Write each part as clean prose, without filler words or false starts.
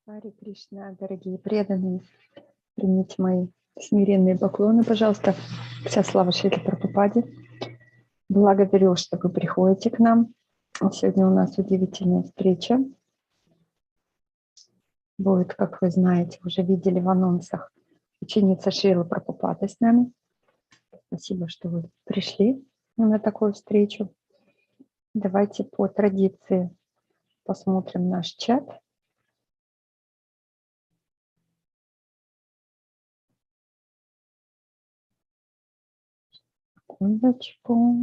Харе Кришна, дорогие преданные, примите мои смиренные поклоны, пожалуйста. Вся слава Шрилы Прабхупаде. Благодарю, что вы приходите к нам. Сегодня у нас удивительная встреча. Будет, как вы знаете, уже видели в анонсах, ученица Шрилы Прабхупады с нами. Спасибо, что вы пришли на такую встречу. Давайте по традиции посмотрим наш чат. Секундочку.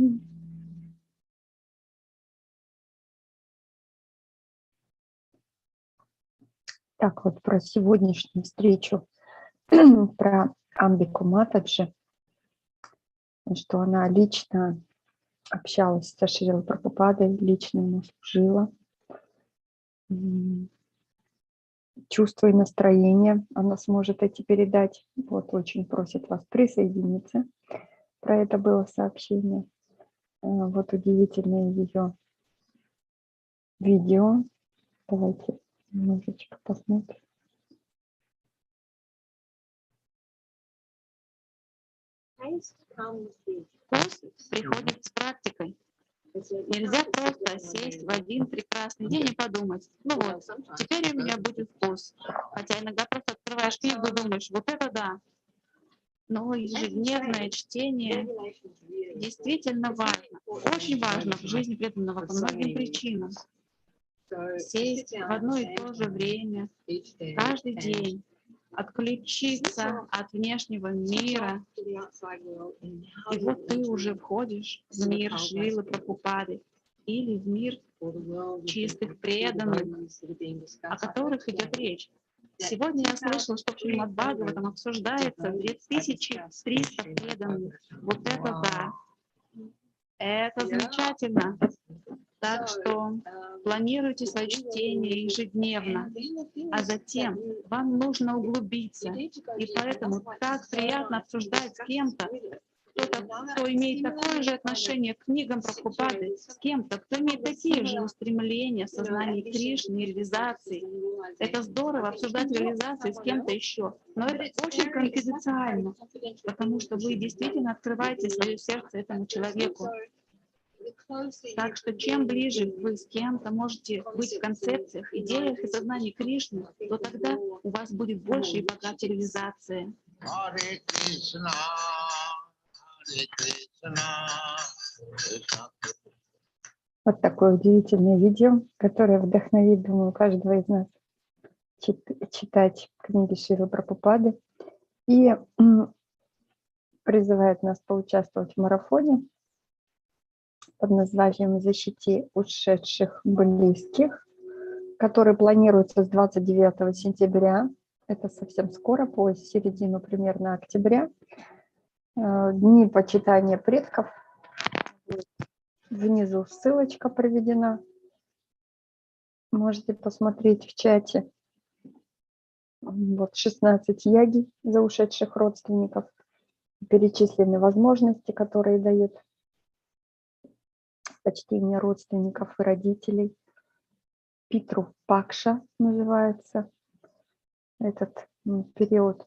Так, вот про сегодняшнюю встречу, про Амбику матаджи, что она лично общалась со Шрилой Прабхупадой, лично ему служила. Чувства и настроение она сможет эти передать. Вот очень просит вас присоединиться. Про это было сообщение. Вот удивительное ее видео. Давайте немножечко посмотрим. Вкус приходит с практикой. Нельзя просто сесть в один прекрасный день и подумать, ну вот, теперь у меня будет вкус. Хотя иногда просто открываешь книгу и думаешь, вот это да. Но ежедневное чтение действительно важно. Очень важно в жизни преданного по многим причинам. Сесть в одно и то же время, каждый день, отключиться от внешнего мира. И вот ты уже входишь в мир Шрилы Прабхупады или в мир чистых преданных, о которых идет речь. Сегодня я слышала, что в Шримад Бхагаватам обсуждается 2300 преданных. Вот это да! Это замечательно! Так что планируйте свое чтение ежедневно, а затем вам нужно углубиться. И поэтому так приятно обсуждать с кем-то, кто имеет такое же отношение к книгам Прабхупады, с кем-то, кто имеет такие же устремления в сознании Кришны и реализации. Это здорово обсуждать реализации с кем-то еще, но это очень конфиденциально, потому что вы действительно открываете свое сердце этому человеку. Так что чем ближе вы с кем-то можете быть в концепциях, идеях и сознании Кришны, то тогда у вас будет больше и богаче реализация. Вот такое удивительное видео, которое вдохновит, думаю, каждого из нас читать книги Шрилы Прабхупады и призывает нас поучаствовать в марафоне под названием «Защити ушедших близких», который планируется с 29 сентября, это совсем скоро, по середину примерно октября. Дни почитания предков. Внизу ссылочка приведена. Можете посмотреть в чате. Вот 16 яги за ушедших родственников. Перечислены возможности, которые дают почтение родственников и родителей. Питру Пакша называется этот период.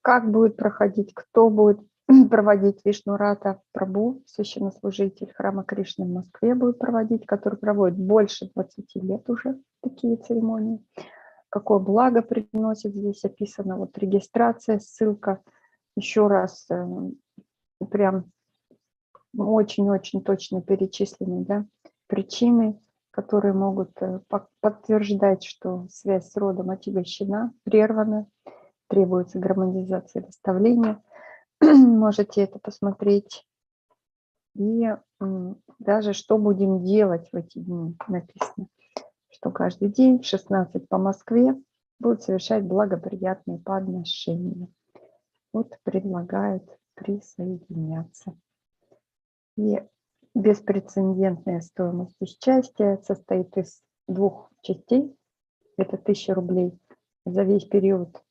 Как будет проходить, кто будет проводить Вишнурата Прабху, священнослужитель храма Кришны в Москве будет проводить, который проводит больше 20 лет уже такие церемонии. Какое благо приносит, здесь описано, вот регистрация, ссылка, еще раз прям очень-очень точно перечислены, да, причины, которые могут подтверждать, что связь с родом отягощена, прервана, требуется гармонизация доставления. Можете это посмотреть. И даже что будем делать в эти дни написано, что каждый день в 16 по Москве будут совершать благоприятные подношения. Вот предлагают присоединяться. И беспрецедентная стоимость участия состоит из 2 частей. Это 1000 рублей за весь период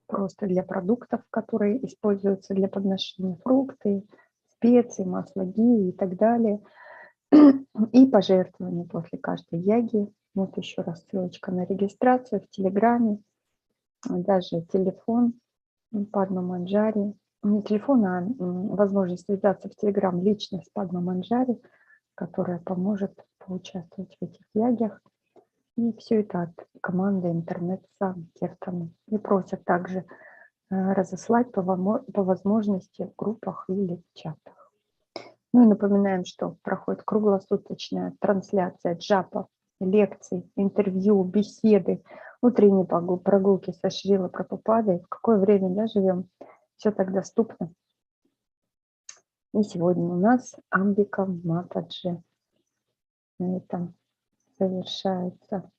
просто для продуктов, которые используются для подношения, фрукты, специи, масло ги и так далее. И пожертвования после каждой яги Вот еще раз ссылочка на регистрацию в Телеграме, даже телефон Падма Манджари. Не телефон, а возможность связаться в Телеграм лично с Падма Манджари, которая поможет поучаствовать в этих ягьях. И все это от команды интернет-сам Киртаны. И просят также разослать по возможности в группах или в чатах. Ну и напоминаем, что проходит круглосуточная трансляция джапа, лекций, интервью, беседы, утренние прогулки со Шрилой Прабхупадой. В какое время, да, живем? Все так доступно. И сегодня у нас Амбика матаджи. На этом завершается.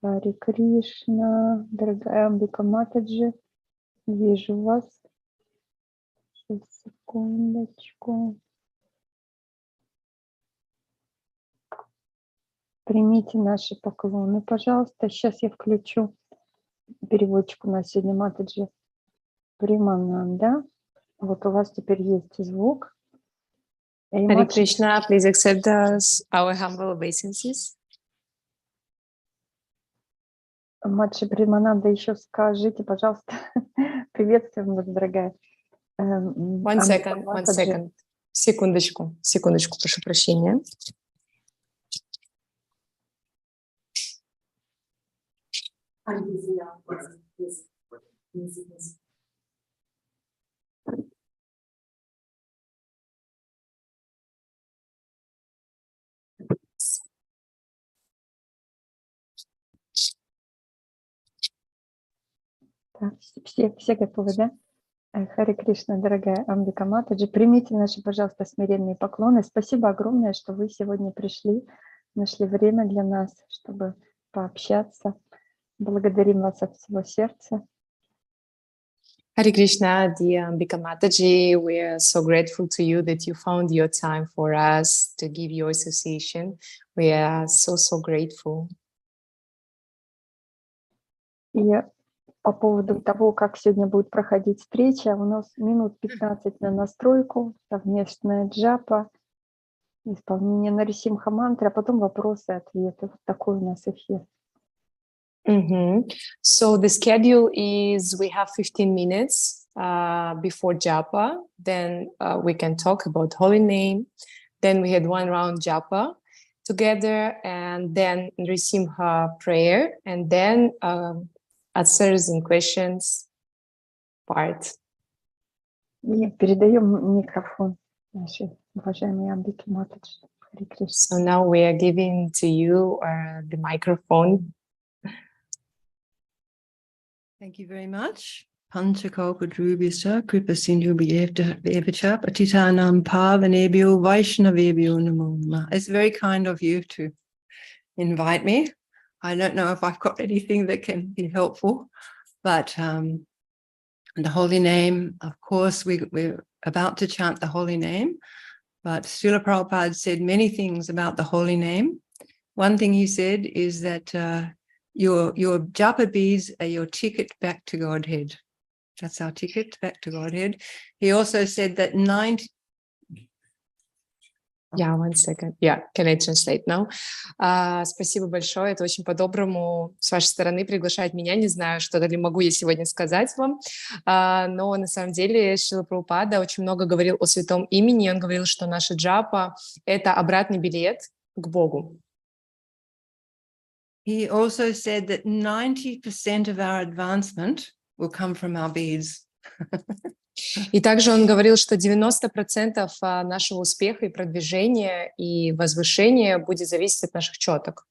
Хари Кришна, дорогая Амбика матаджи, вижу вас. Сейчас, секундочку. Примите наши поклоны, пожалуйста. Сейчас я включу переводчик. У нас сегодня матаджи Примананда. Вот у вас теперь есть звук. Hare Krishna, please accept our humble obeisances. Матаджи Примананда, еще скажите, пожалуйста, приветствуем вас, дорогая. One second. Секундочку, прошу прощения. Так, все готовы, да? Харе Кришна, дорогая Амбика матаджи, примите наши, пожалуйста, смиренные поклоны. Спасибо огромное, что вы сегодня пришли, нашли время для нас, чтобы пообщаться. Благодарим вас от всего сердца. Hare Krishna, dear Ambika Mataji, we are so grateful to you that you found your time for us to give your association. We are so grateful. И по поводу того, как сегодня будет проходить встреча, у нас минут 15 на настройку, совместная джапа, исполнение Нарисимха мантры, а потом вопросы и ответы. Вот такой у нас эфир. So the schedule is we have 15 minutes before japa, then we can talk about holy name, then we had one round japa together, and then Nrisimha prayer, and then answers and questions part. И передаем микрофон нашей уважаемой Амбике матаджи. Харе Кришна. So now we are giving to you the microphone. Thank you very much. Panchakalpadrubhyascha kripa sindhu bhyevacha patitanam pavanebhyo vaishnavebhyo namo namah. It's very kind of you to invite me. I don't know if I've got anything that can be helpful, but the holy name, of course, we're about to chant the holy name, but Srila Prabhupada said many things about the holy name. One thing he said is that your japa beads are your ticket back to Godhead. That's our ticket back to Godhead. He also said that 90... Yeah, 1 second. Yeah, can I translate now? Спасибо большое. Это очень по-доброму с вашей стороны приглашать меня. Не знаю, что-то ли могу я сегодня сказать вам. Но на самом деле Шрила Прабхупада очень много говорил о святом имени. Он говорил, что наша джапа — это обратный билет к Богу. He also said that 90% of our advancement will come from our beads. И также он говорил, что 90% нашего успеха и продвижения и возвышения будет зависеть от наших четок,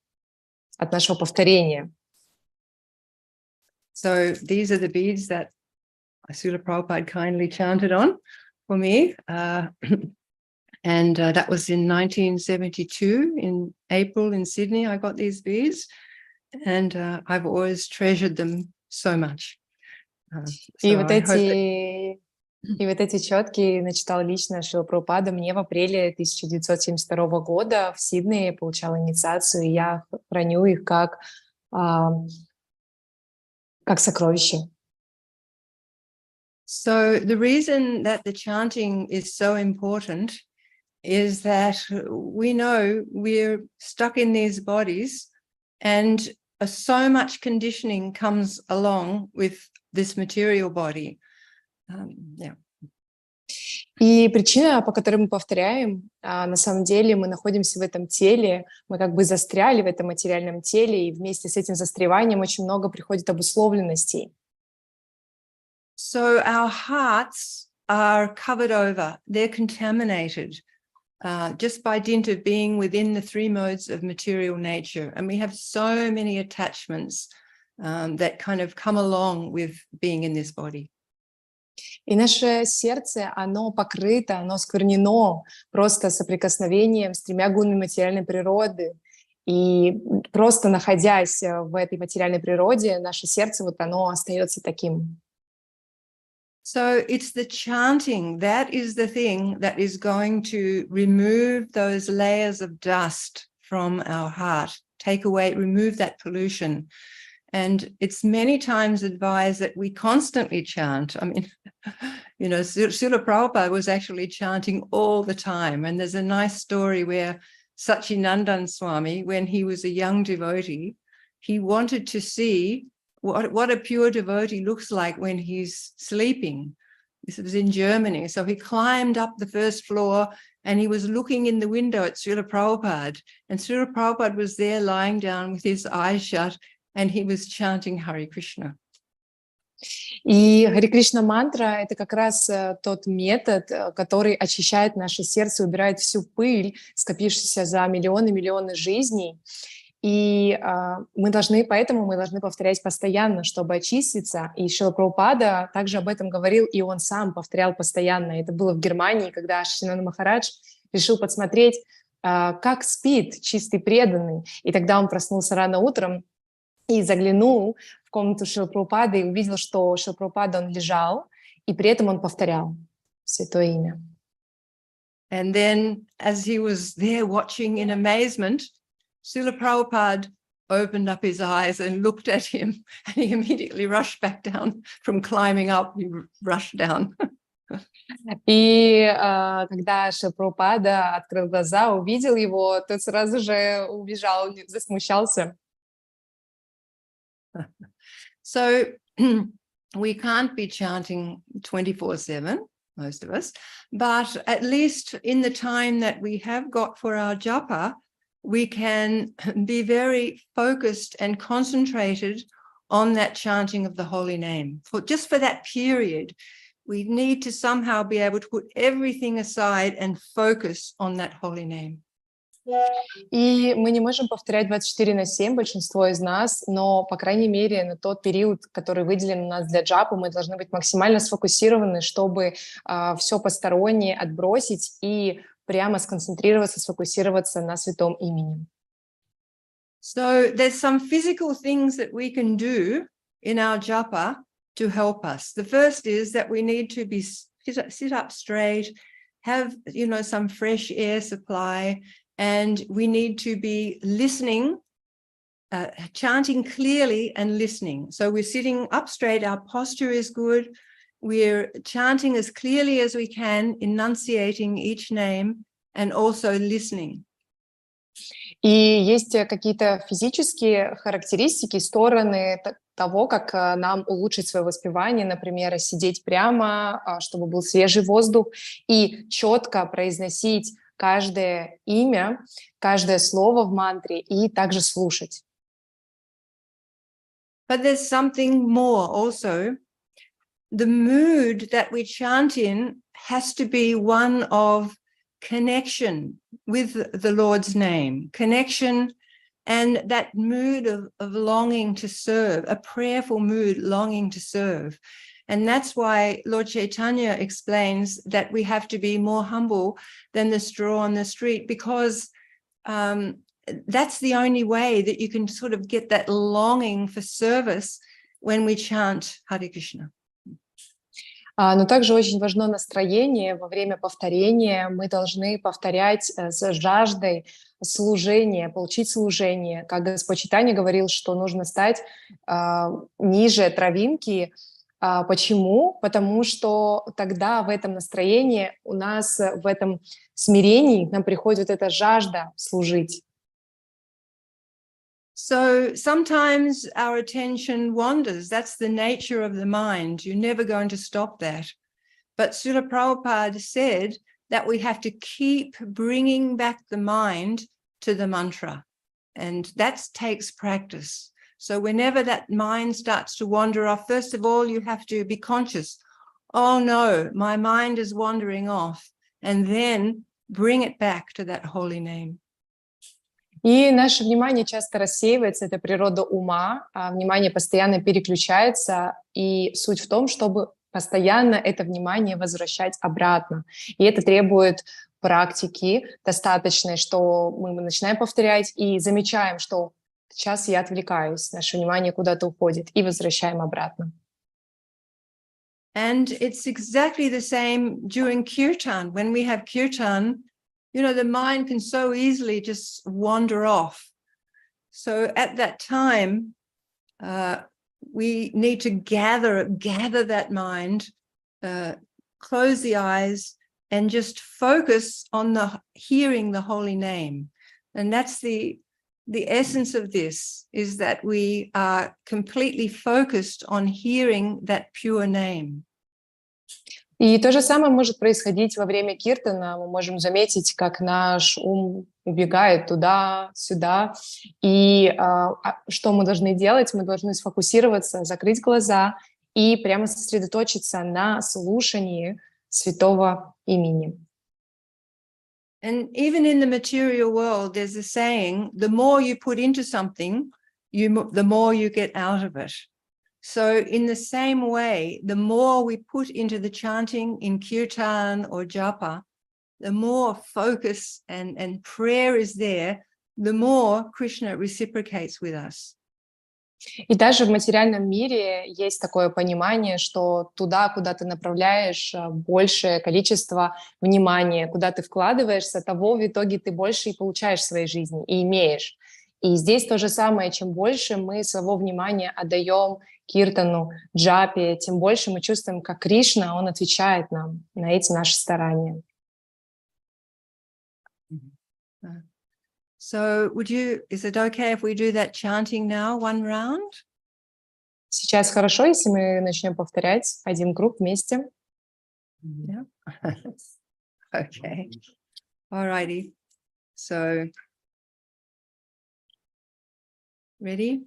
от нашего повторения. So these are the beads that Srila Prabhupada kindly chanted on for me. And that was in 1972, in April in Sydney, I got these beads. And I've always treasured them so much. И вот эти четки начитал лично Шрила Прабхупада мне в апреле 1972 года в Сиднее, получала инициацию, и я храню их как сокровище. So the reason that the chanting is so important is that we know we're stuck in these bodies, and so much conditioning comes along with this material body. Yeah. И причина, по которой мы повторяем, на самом деле мы находимся в этом теле, мы как бы застряли в этом материальном теле, и вместе с этим застреванием очень много приходит обусловленностей. So our hearts are covered over, they're contaminated just by dint of being within the three modes of material nature. And we have so many attachments that kind of come along with being in this body. И наше сердце, оно покрыто, оно сквернено просто соприкосновением с тремя гунами материальной природы. И просто находясь в этой материальной природе, наше сердце, вот оно остается таким. So it's the chanting, that is the thing that is going to remove those layers of dust from our heart, take away, remove that pollution. And it's many times advised that we constantly chant. I mean, you know, Srila Prabhupada was actually chanting all the time. And there's a nice story where Satchinandan Swami, when he was a young devotee, he wanted to see what a pure devotee looks like when he's sleeping. This was in Germany. So he climbed up the first floor and he was looking in the window at Srila Prabhupada. And Srila Prabhupada was there lying down with his eyes shut and he was chanting Hare Krishna. И Харе Кришна мантра — это как раз тот метод, который очищает наше сердце, убирает всю пыль, скопившуюся за миллионы жизней. И поэтому мы должны повторять постоянно, чтобы очиститься. И Шрила Прабхупада также об этом говорил, и он сам повторял постоянно. Это было в Германии, когда Шринанда Махарадж решил подсмотреть, как спит чистый преданный. И тогда он проснулся рано утром и заглянул в комнату Шрилы Прабхупады и увидел, что Шрила Прабхупада, он лежал, и при этом он повторял святое имя. And then, as he was there watching in amazement, Srila Prabhupada opened up his eyes and looked at him, and he immediately rushed back down from climbing up. He rushed down. И когда Шрила Прабхупада открыл глаза, увидел его, тот сразу же убежал, засмущался. So we can't be chanting 24/7, most of us, but at least in the time that we have got for our japa, we can be very focused and concentrated on that chanting of the holy name. Just for that period, we need to somehow be able to put everything aside and focus on that holy name. И мы не можем повторять 24/7, большинство из нас, но, по крайней мере, на тот период, который выделен у нас для джапы, мы должны быть максимально сфокусированы, чтобы все постороннее отбросить и прямо сконцентрироваться, сфокусироваться на святом имени. So there's some physical things that we can do in our japa to help us. The first is that we need to sit up straight, have, you know, some fresh air supply, and we need to be listening, chanting clearly and listening. So we're sitting up straight, our posture is good, we're chanting as clearly as we can, enunciating each name, and also listening. И есть какие-то физические характеристики, стороны того, как нам улучшить свое воспевание, например, сидеть прямо, чтобы был свежий воздух, и четко произносить каждое имя, каждое слово в мантре, и также слушать. But there's something more also. The mood that we chant in has to be one of connection with the Lord's name, connection and that mood of longing to serve, a prayerful mood, longing to serve. And that's why Lord Chaitanya explains that we have to be more humble than the straw on the street, because that's the only way that you can sort of get that longing for service when we chant Hare Krishna. Но также очень важно настроение во время повторения. Мы должны повторять с жаждой служения, получить служение. Как Господь Чайтанья говорил, что нужно стать ниже травинки, Почему? Потому что тогда в этом настроении у нас, в этом смирении нам приходит эта жажда служить. So sometimes our attention wanders. That's the nature of the mind. You're never going to stop that. But Srila Prabhupada said that we have to keep bringing back the mind to the mantra. And that takes practice. So whenever that mind starts to wander off, first of all, you have to be conscious. Oh no, my mind is wandering off. And then bring it back to that holy name. И наше внимание часто рассеивается, это природа ума, а внимание постоянно переключается, и суть в том, чтобы постоянно это внимание возвращать обратно. И это требует практики достаточной, что мы начинаем повторять и замечаем, что сейчас я отвлекаюсь, наше внимание куда-то уходит, и возвращаем обратно. And it's exactly the same during kirtan. When we have kirtan, you know, the mind can so easily just wander off. So at that time, we need to gather that mind, close the eyes, and just focus on hearing the holy name. And that's the essence of this, is that we are completely focused on hearing that pure name. И то же самое может происходить во время киртана. Мы можем заметить, как наш ум убегает туда-сюда. И что мы должны делать? Мы должны сфокусироваться, закрыть глаза и прямо сосредоточиться на слушании святого имени. And even in the material world, there's a saying, the more you put into something, the more you get out of it. So in the same way, the more we put into the chanting in kirtan or japa, the more focus and prayer is there, the more Krishna reciprocates with us. И даже в материальном мире есть такое понимание, что туда, куда ты направляешь большее количество внимания, куда ты вкладываешься, того в итоге ты больше и получаешь в своей жизни, и имеешь. И здесь то же самое, чем больше мы своего внимания отдаем киртану, джапе, тем больше мы чувствуем, как Кришна, он отвечает нам на эти наши старания. So is it okay if we do that chanting now, one round? Сейчас хорошо, если мы начнем повторять один круг вместе. Yeah. Okay. All righty. So, ready?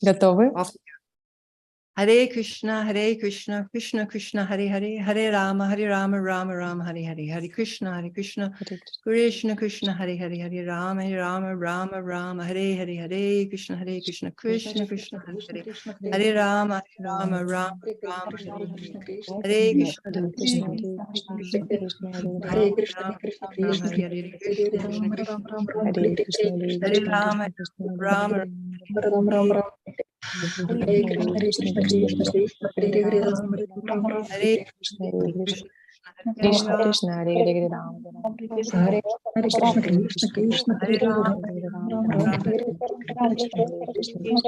Готовы? Hare Krishna, Krishna Krishna, Hare Hare, Hare Rama, Rama Rama, Hare Hare, Hare Krishna, Krishna Krishna, Hare Hare, Hare Rama, Rama Rama, Hare Hare, Hare Krishna, Krishna Krishna, Hare Hare, Hare Rama, Rama Rama, Hare Krishna, Krishna Hare Krishna, Hare Rama, Rama Hare Krishna, Krishna Krishna, Hare Hare Rama, Rama Hare Krishna, Krishna Hare Hare Rama, Hare Krishna, Krishna Krishna, Hare Rama, Hare Hare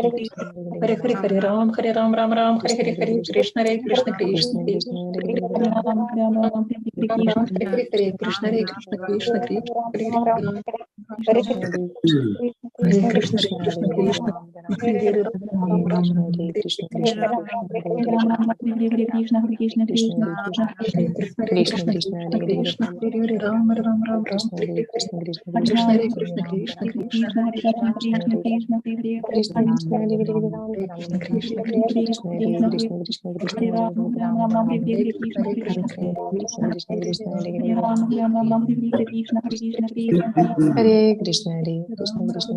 Rama, Hare Rama, Rama Rama, Hare Hare, Hare Krishna, Krishna Krishna, Hare Rama, Rama Hare Krishna, Krishna Krishna, Hare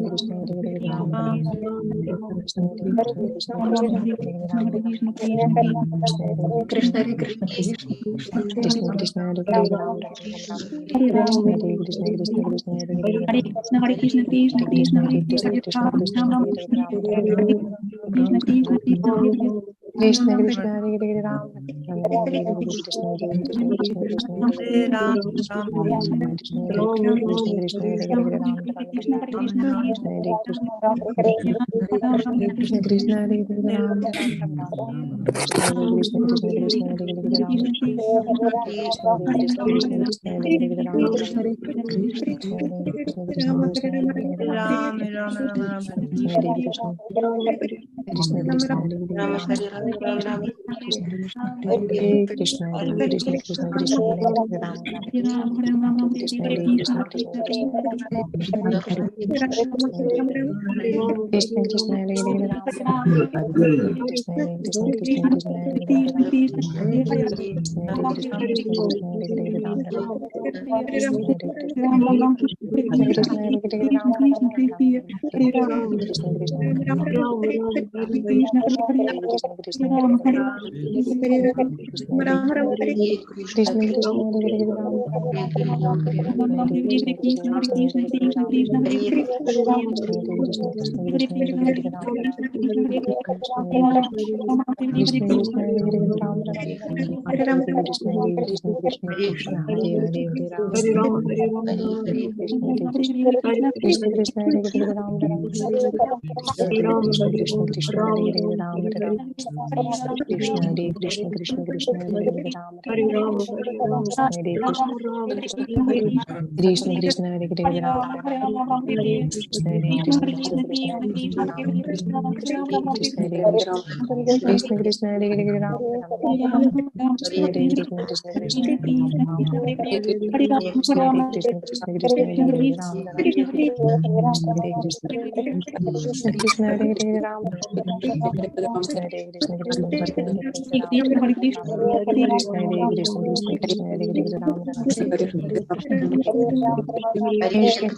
Rama, Hare Krishna, Krishna Krishna, Hare Krishna Krishna Hare Hare Ram Ram Hare Hare Krishna Hare Krishna Krishna Krishna Hare Hare Ram Krishna Hare Krishna Krishna Hare Hare Ram Ram Krishna Hare Krishna Krishna Hare Hare Ram Ram Krishna Hare Krishna Krishna Krishna Hare Hare Ram Krishna Hare Krishna Krishna Krishna Hare Hare Ram Krishna Hare Krishna Krishna Krishna Hare Hare Ram Krishna Hare Krishna Krishna Krishna Hare Hare Ram Hare Krishna Hare Krishna Krishna Krishna Hare Hare Ram Krishna Hare Krishna Krishna Krishna Krishna Krishna Hare Hare Ram Krishna Hare Krishna Krishna Krishna Hare Hare Ram Krishna Hare Krishna Krishna Krishna Hare Hare Ram Krishna Hare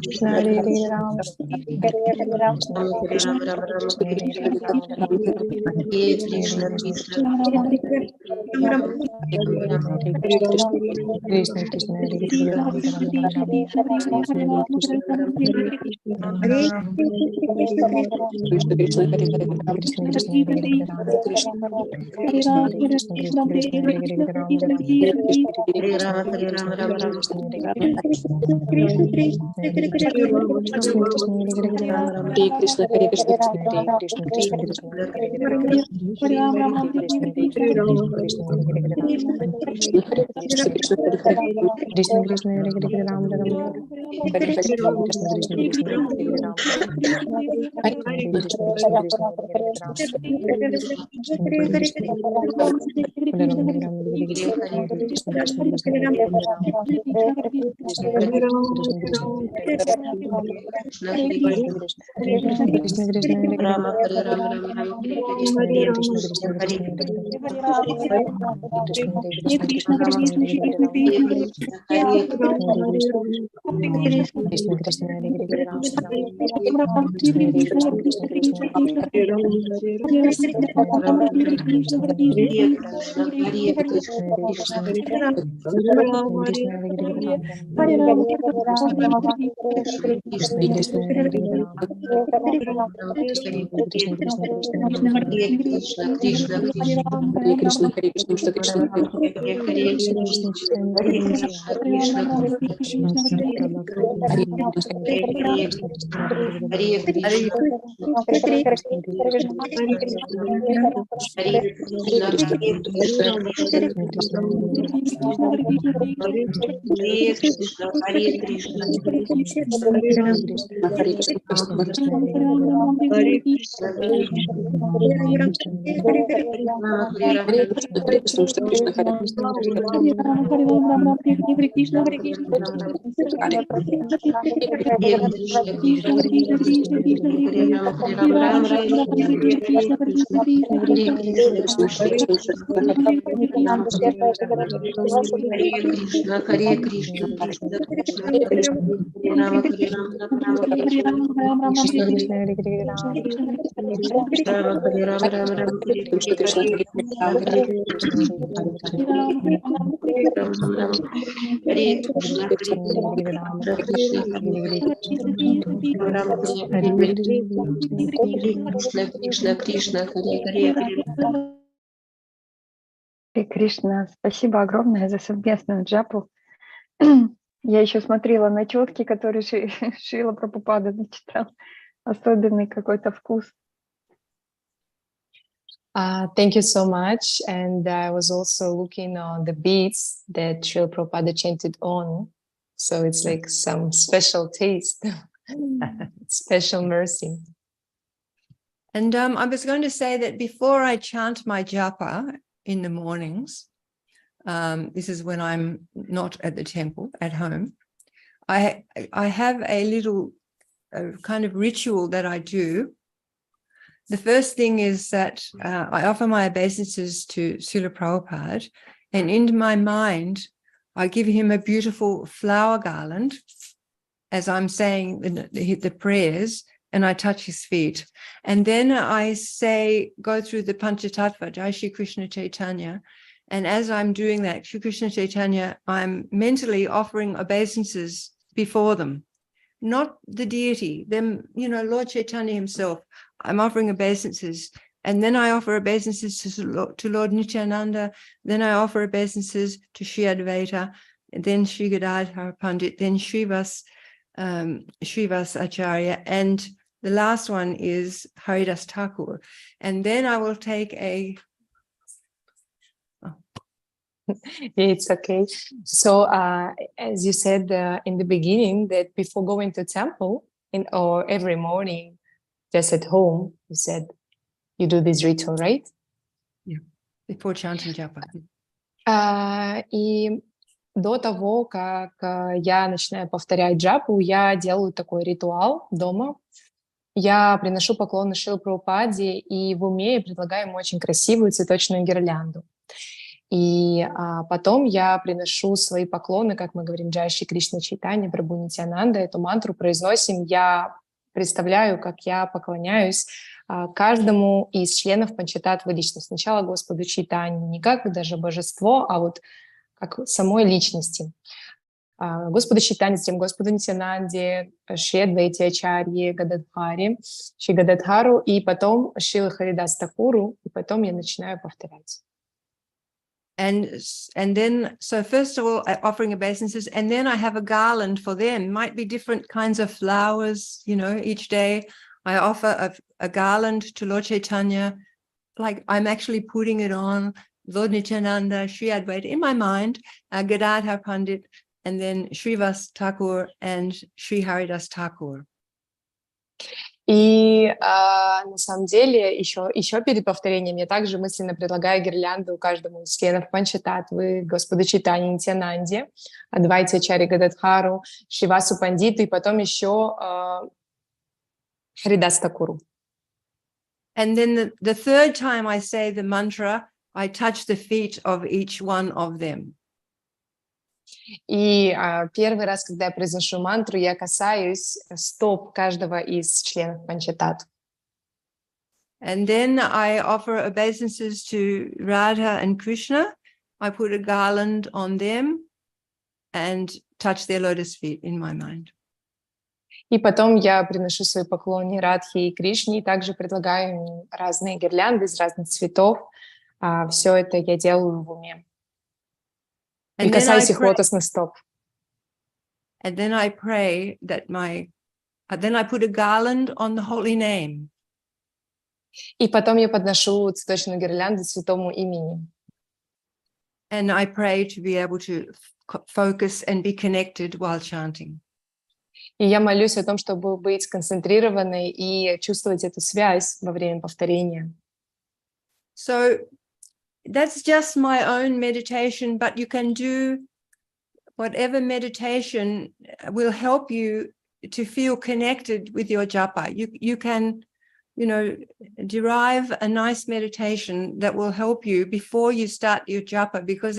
Krishna Hare Hare Ram Krishna Krishna Krishna Krishna Hare Hare И, Кришна, спасибо огромное за совместную джапу. Я еще смотрела на четки, которые Шрила Прабхупада начитал. Особенный какой-то вкус. Thank you so much. And I was also looking on the beats that Srila Prabhupada chanted on. So it's like some special taste, special mercy. And I was going to say that before I chant my japa in the mornings, this is when I'm not at the temple, at home, I have a little kind of ritual that I do. The first thing is that I offer my obeisances to Srila Prabhupada, and in my mind, I give him a beautiful flower garland as I'm saying the prayers, and I touch his feet. And then I say, go through the Panchatattva, Jai Shri Krishna Chaitanya. And as I'm doing that, Shri Krishna Chaitanya, I'm mentally offering obeisances before them. Not the deity, them, Lord Chaitanya himself. I'm offering obeisances. And then I offer obeisances to Lord Nityananda. Then I offer obeisances to Sri Advaita. And then Sri Gadadhar Pandit. Then Srivas Acharya. And the last one is Haridas Thakur. And then I will take a... It's okay. So as you said in the beginning, that before going to temple or every morning, just at home, you said you do this ritual, right? Yeah, before chanting japa. И до того, как я начинаю повторять джапу, я делаю такой ритуал дома. Я приношу поклоны Шриле Прабхупаде, и в уме я предлагаю ему очень красивую цветочную гирлянду. И потом я приношу свои поклоны, как мы говорим, Джай Шри Кришна Чайтанья, Прабху Нитьянанда. Эту мантру произносим. Я представляю, как я поклоняюсь каждому из членов Панчататтвы лично. Сначала Господу Чайтанье, не как даже божество, а вот как самой личности. Господу Чайтанье, затем Господу Нитьянанде, Шри Адвайте Ачарье, Гададхаре, Шри Гададхару, и потом Шриле Харидас Такуру, и потом я начинаю повторять. And then, so first of all, offering obeisances, and then I have a garland for them. Might be different kinds of flowers, each day. I offer a garland to Lord Chaitanya, like I'm actually putting it on Lord Nityananda, Sri Advaita in my mind, Gadadhar Pandit, and then Srivas Thakur and Sri Haridas Thakur. И на самом деле еще перед повторением я также мысленно предлагаю гирлянду каждому из членов Панчататтвы, Господу Чайтанье Нитьянанде, Адвайте Ачарье Гададхару, Шривасу Пандиту и потом еще Харидас Такуру. And then the third time I say the mantra, I touch the feet of each one of them. И первый раз, когда я произношу мантру, я касаюсь стоп каждого из членов Панчататтвы. And then I offer obeisances to Radha and Krishna. I put a garland on them and touch their lotus feet in my mind. И потом я приношу свои поклоны Радхе и Кришне, и также предлагаю им разные гирлянды из разных цветов. Все это я делаю в уме. И касаюсь их лотосных стоп. And then I pray that then I put a garland on the holy name. И потом я подношу цветочную гирлянду святому имени. And I pray to be able to focus and be connected while chanting. И я молюсь о том, чтобы быть сконцентрированной и чувствовать эту связь во время повторения. So that's just my own meditation, but you can do whatever meditation will help you to feel connected with your japa. You can, derive a nice meditation that will help you before you start your japa, because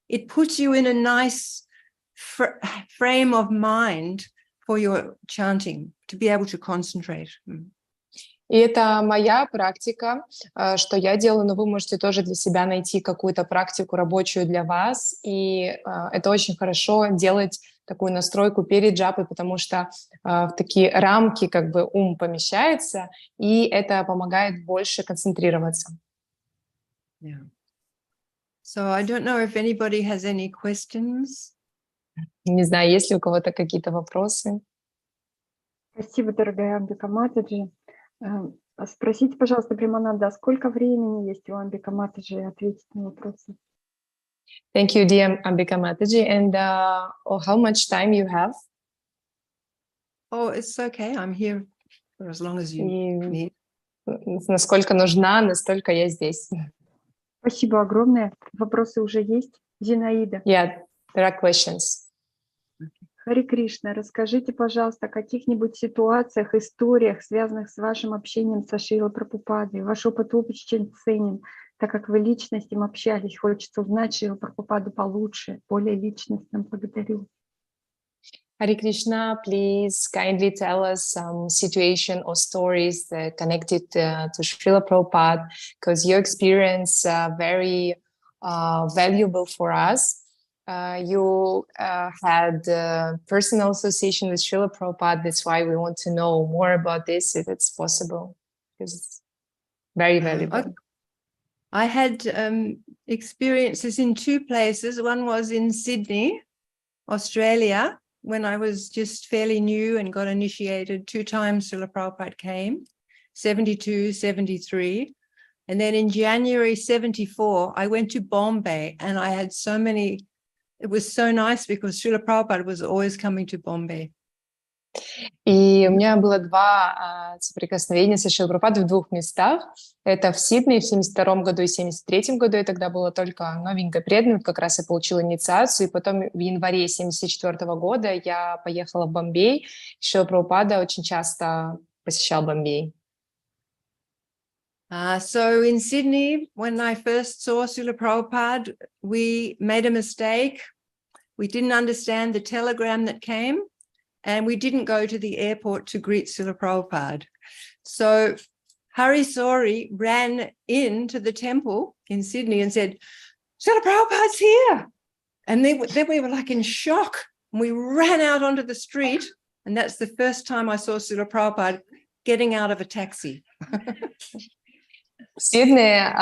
it puts you in a nice frame of mind for your chanting, to be able to concentrate. И это моя практика, что я делаю, но вы можете тоже для себя найти какую-то практику рабочую для вас. И это очень хорошо делать такую настройку перед джапой, потому что в такие рамки как бы ум помещается, и это помогает больше концентрироваться. Yeah. So I don't know if anybody has any questions. Не знаю, есть ли у кого-то какие-то вопросы. Спасибо, дорогая Амбика Матаджи. Спросите, пожалуйста, Примананда, сколько времени есть у Амбика Матаджи ответить на вопросы? Thank you, dear Ambika Mataji. And how much time you have? Oh, it's okay. I'm here for as long as you И need. насколько нужна, настолько я здесь. Спасибо огромное. Вопросы уже есть. Зинаида. Yeah, there are questions. Хари Кришна, расскажите, пожалуйста, о каких-нибудь ситуациях, историях, связанных с вашим общением со Шрилой Прабхупадой. Ваш опыт очень ценен, так как вы лично с ним общались. Хочется узнать Шрилу Прабхупаду получше, более личностно. Благодарю. Hare Krishna, please kindly tell us some situation or stories that connected to Srila Prabhupada, because your experience very valuable for us. You had personal association with Srila Prabhupada. That's why we want to know more about this, if it's possible, because it's very valuable. I had experiences in two places. One was in Sydney, Australia, when I was just fairly new and got initiated. 2 times Srila Prabhupada came, 72, 73. And then in January 74, I went to Bombay, and I had so many. It was so nice because Srila Prabhupada was always coming to Bombay. И у меня было 2 соприкосновения со Шрилой Прабхупадой в 2 местах. Это в Сиднее в 72 году и 73 году. Я тогда была только новенькой преданной, как раз я получила инициацию. И потом в январе 74 года я поехала в Бомбей. Шрила Прабхупада очень часто посещал Бомбей. So in Sydney, when I first saw Srila Prabhupada, we made a mistake. We didn't understand the telegram that came, and we didn't go to the airport to greet Srila Prabhupada. So Hari Sori ran into the temple in Sydney and said, Srila Prabhupada's here. And then we were like in shock. And we ran out onto the street, and that's the first time I saw Srila Prabhupada getting out of a taxi. В Сиднее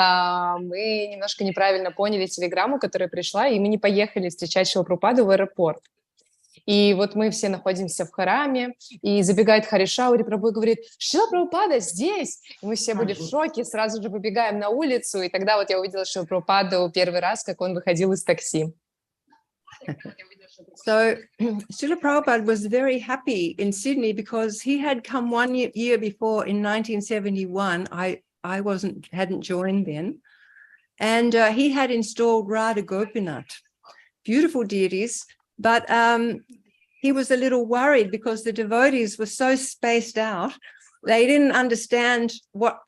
мы немножко неправильно поняли телеграмму, которая пришла, и мы не поехали встречать Шрилу Прабхупаду в аэропорт. И вот мы все находимся в храме, и забегает Харишаури Прабху и говорит: Шрила Прабхупада здесь! И мы все были в шоке, сразу же выбегаем на улицу, и тогда вот я увидела Шрилу Прабхупаду первый раз, как он выходил из такси. So Srila Prabhupada was very happy in Sydney because he had come 1 year before in 1971. I hadn't joined then, and he had installed Radha Gopinath, beautiful deities, but he was a little worried because the devotees were so spaced out. They didn't understand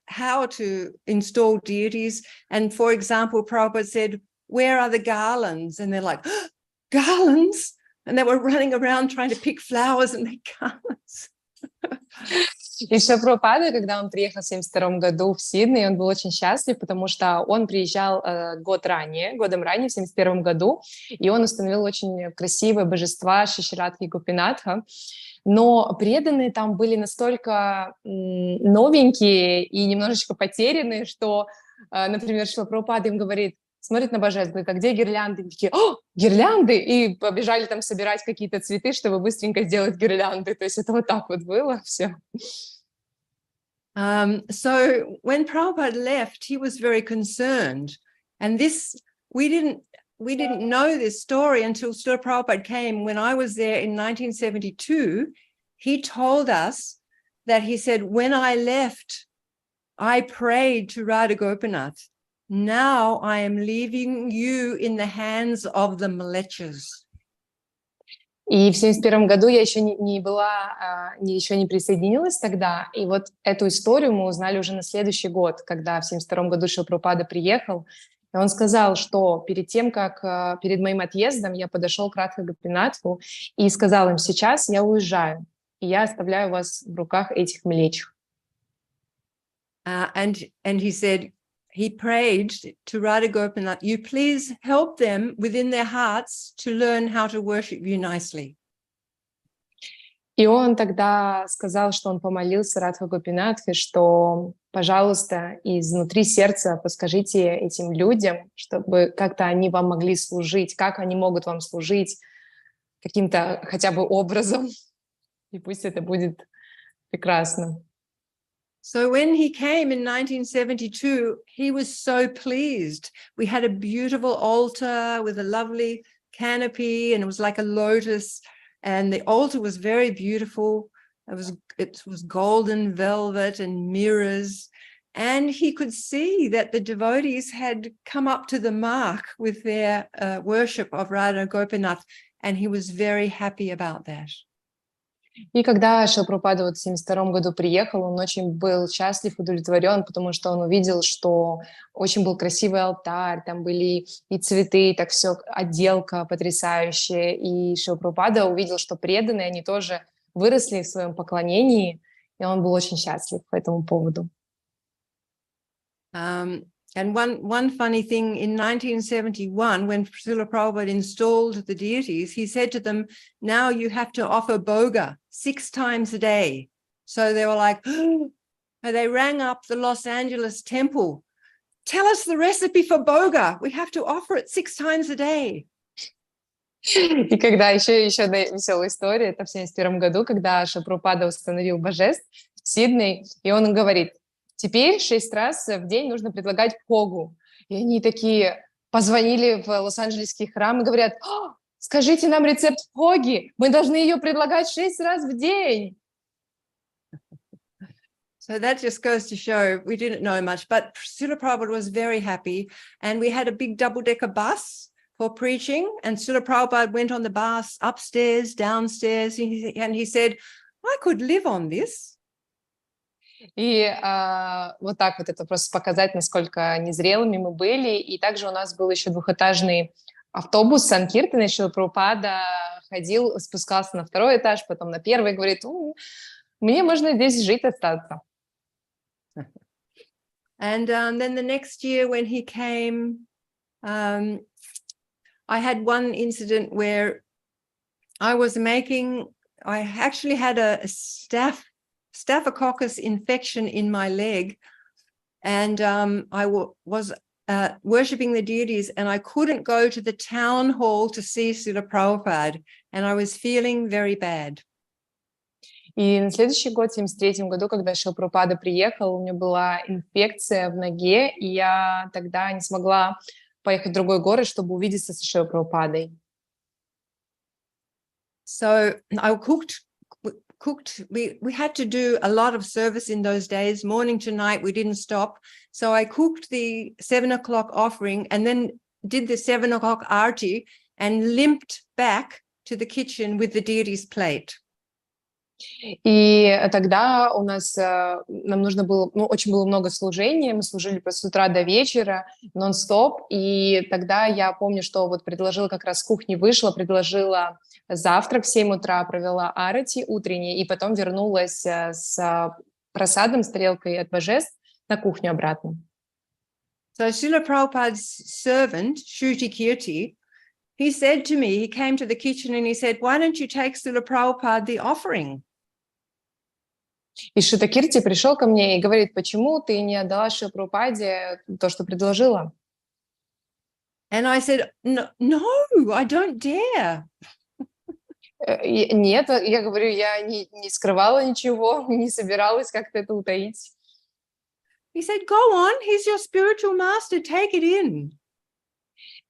how to install deities. And for example, Prabhupada said, "Where are the garlands?" And they're like, oh, garlands? And they were running around trying to pick flowers and make garlands. И Шрила Прабхупада, когда он приехал в 1972 году в Сидней, он был очень счастлив, потому что он приезжал годом ранее, в 1971 году, и он установил очень красивые божества Шиширадхи и Гопинатха, но преданные там были настолько новенькие и немножечко потерянные, что, например, Шрила Прабхупада им говорит, смотрит на божеств, говорит: а где гирлянды? И такие: о, гирлянды! И побежали там собирать какие-то цветы, чтобы быстренько сделать гирлянды. То есть это вот так вот было все. So when Prabhupada left, he was very concerned. And this, we didn't know this story until Srila Prabhupada came. When I was there in 1972, he told us that he said, when I left, I prayed to Radha Gopinath. Now I am leaving you in the hands of the mlechas. И в 1971 году я еще не была, еще не присоединилась тогда. И вот эту историю мы узнали уже на следующий год, когда в 1972 году Шрила Прабхупада приехал. И он сказал, что перед тем, как перед моим отъездом, я подошел к Радха Гопинатху и сказал им: сейчас я уезжаю, и я оставляю вас в руках этих млечих. And he said, he prayed to Radha Gopinath, you please help them within their hearts to learn how to worship you nicely. И он тогда сказал, что он помолился Радха Гопинатхе, что, пожалуйста, изнутри сердца подскажите этим людям, чтобы как-то они вам могли служить, как они могут вам служить каким-то хотя бы образом, и пусть это будет прекрасно. So when he came in 1972, he was so pleased. We had a beautiful altar with a lovely canopy, and it was like a lotus. And the altar was very beautiful. It was golden velvet and mirrors. And he could see that the devotees had come up to the mark with their worship of Radha Gopinath. And he was very happy about that. И когда Шрила Прабхупада в 1972 году приехал, он очень был счастлив, удовлетворен, потому что он увидел, что очень был красивый алтарь, там были и цветы, и так все, отделка потрясающая. И Шрила Прабхупада увидел, что преданные, они тоже выросли в своем поклонении, и он был очень счастлив по этому поводу. And one funny thing, in 1971, when Srila Prabhupada installed the deities, he said to them, now you have to offer bhoga 6 times a day. So they were like, oh, they rang up the Los Angeles temple. Tell us the recipe for bhoga. We have to offer it 6 times a day. И когда еще одна веселая история, это в 1971 году, когда Шрила Прабхупада установил божеств в Сидней, и он говорит, теперь 6 раз в день нужно предлагать погу. И они такие позвонили в Лос-Анджелесский храм и говорят, скажите нам рецепт поги, мы должны ее предлагать 6 раз в день. So that just goes to show we didn't know much, but Srila Prabhupada was very happy, and we had a big double-decker bus for preaching, and Srila Prabhupada went on the bus upstairs, downstairs, and he said, I could live on this. И вот так вот это просто показать, насколько незрелыми мы были. И также у нас был еще 2-этажный автобус Санкиртана, и Шрила Прабхупада ходил, спускался на 2-й этаж, потом на 1-й, и говорит, мне можно здесь жить, остаться. And then the next year when he came, I had one incident where I actually had a staphylococcus infection in my leg, and I was worshipping the deities, and I couldn't go to the town hall to see Srila Prabhupada, and I was feeling very bad. И на следующий год, в 1973 году, когда Шрила Прабхупада приехал, у меня была инфекция в ноге, и я тогда не смогла поехать в другой город, чтобы увидеться с Шрилой Прабхупадой. So I cooked. We had to do a lot of service in those days, morning to night. We didn't stop. So I cooked the 7 o'clock offering and then did the 7 o'clock arti and limped back to the kitchen with the deity's plate. И тогда у нас, нам нужно было, очень было много служений, мы служили с утра до вечера, нон-стоп, и тогда я помню, что вот предложила, как раз с кухни вышла, предложила завтрак в 7 утра, провела арати утренний, и потом вернулась с просадом, с тарелкой от божеств на кухню обратно. So Srila Prabhupada's servant, Shruti Kirti, he said to me, he came to the kitchen and he said, why don't you take Srila Prabhupada the offering? И Шрита Кирти пришел ко мне и говорит, почему ты не отдала Шриле Прабхупаде то, что предложила? And I said, no, I don't dare. Нет, я говорю, я не скрывала ничего, не собиралась как-то это утаить. He said, go on, he's your spiritual master, take it in.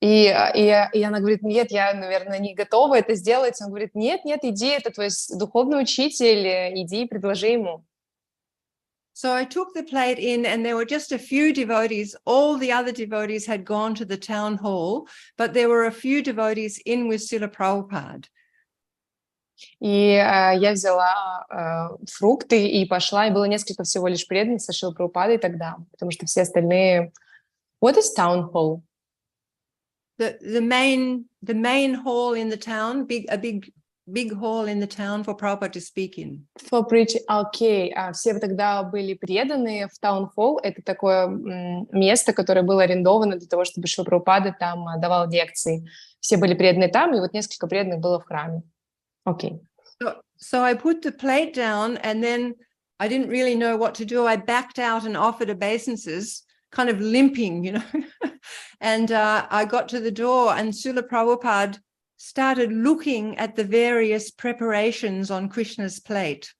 И она говорит, нет, я, наверное, не готова это сделать. Он говорит, нет, иди, это твой духовный учитель, иди и предложи ему. So I took the plate in, and there were just a few devotees. All the other devotees had gone to the town hall, but there were a few devotees in with Srila Prabhupada. И я взяла фрукты и пошла, и было несколько всего лишь преданных со Шрилой Прабхупадой тогда, потому что все остальные... What is town hall? The main hall in the town, a big hall in the town for Prabhupada to speak in. For preach, okay. Все тогда были преданные в town hall. Это такое место, которое было арендовано для того, чтобы Шрила Прабхупада там давал лекции. Все были преданы там, и вот несколько преданных было в храме. Окей. So I put the plate down and then I didn't really know what to do. I backed out and offered obeisances, kind of limping, you know. And I got to the door and Srila Prabhupada started looking at the various preparations on Krishna's plate.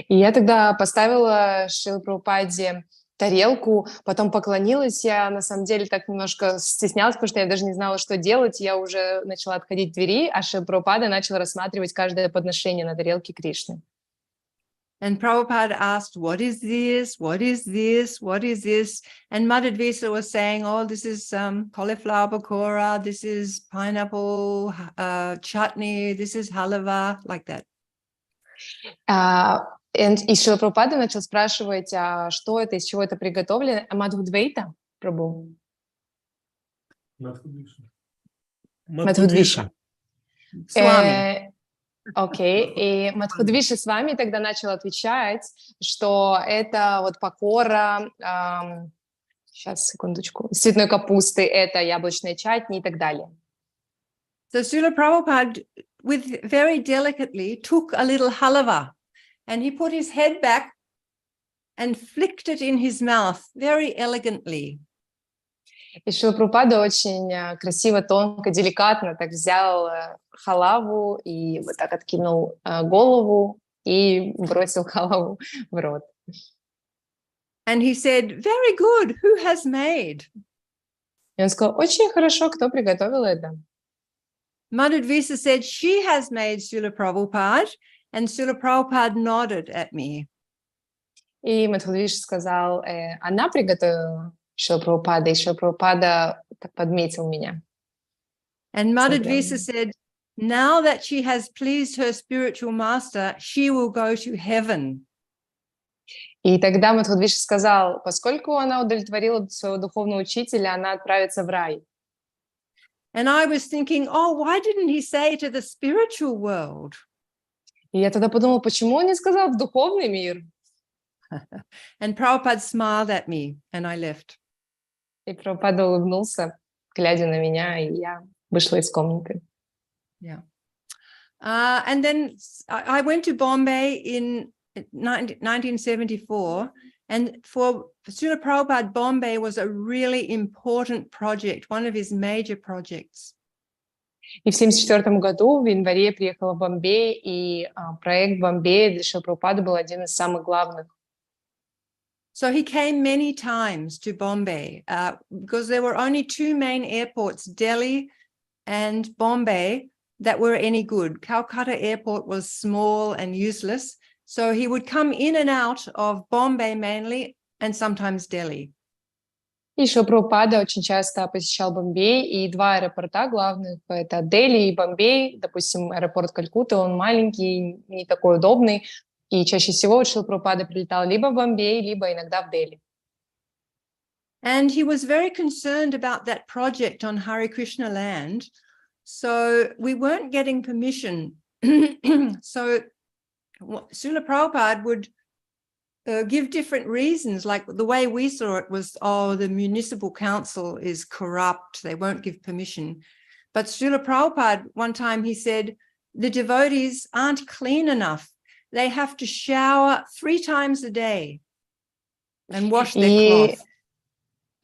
И я тогда поставила Шриле Прабхупаде тарелку, потом поклонилась. Я на самом деле так немножко стеснялась, потому что я даже не знала, что делать. Я уже начала отходить от двери, а Шрила Прабхупада начал рассматривать каждое подношение на тарелке Кришны. And Prabhupada asked, what is this? What is this? What is this? And Madhudvisa was saying, oh, this is cauliflower pakora, this is pineapple chutney, this is halava, like that. И Шрила Прабхупада начал спрашивать, что это, из чего это приготовлено. Мадхудвейта, Прабху? Мадхудвиша. Окей, и Мадхудвиша с вами тогда начал отвечать, что это вот покора, сейчас, секундочку, с цветной капусты, это яблочная чатни и так далее. So Srila Prabhupada, very delicately, took a little halava and he put his head back and flicked it in his mouth very elegantly. И Шрила Прабхупада очень красиво, тонко, деликатно так взял халаву и вот так откинул голову и бросил халаву в рот. And he said, very good, who has made? И он сказал, очень хорошо, кто приготовил это? Madhudvisa said, she has made, Srila Prabhupada, and Srila Prabhupada nodded at me. И Мадхудвиша сказал, она приготовила Шрила Прабхупада, и Шрила Прабхупада подметил меня. And Madhudvisa said, now that she has pleased her spiritual master, she will go to heaven. И тогда Мадхудвиша сказал, поскольку она удовлетворила своего духовного учителя, она отправится в рай. And I was thinking, oh, why didn't he say to the spiritual world? И я тогда подумала, почему он не сказал в духовный мир? And Prabhupada smiled at me, and I left. И Прабхупада улыбнулся, глядя на меня, и я вышла из комнаты. Yeah. And then I went to Bombay in 1974, and for Srila Prabhupada, Bombay was a really important project, one of his major projects. И в 1974 году, в январе, я приехала в Бомбей, и проект Бомбея для Шрилы Прабхупады был один из самых главных. So he came many times to Bombay because there were only two main airports, Delhi and Bombay, that were any good. Calcutta airport was small and useless. So he would come in and out of Bombay mainly, and sometimes Delhi. И Шрила Прабхупада очень часто посещал Бомбей, и два аэропорта главных — это Дели и Бомбей. Допустим, аэропорт Калькутты, он маленький, не такой удобный, и чаще всего Шрила Прабхупада прилетал либо в Бомбей, либо иногда в Дели. And he was very concerned about that project on Hare Krishna land. So we weren't getting permission. So Srila Prabhupada would give different reasons, like the way we saw it was, oh, the municipal council is corrupt, they won't give permission. But Srila Prabhupada, one time he said, the devotees aren't clean enough. They have to shower 3 times a day and wash their cloth.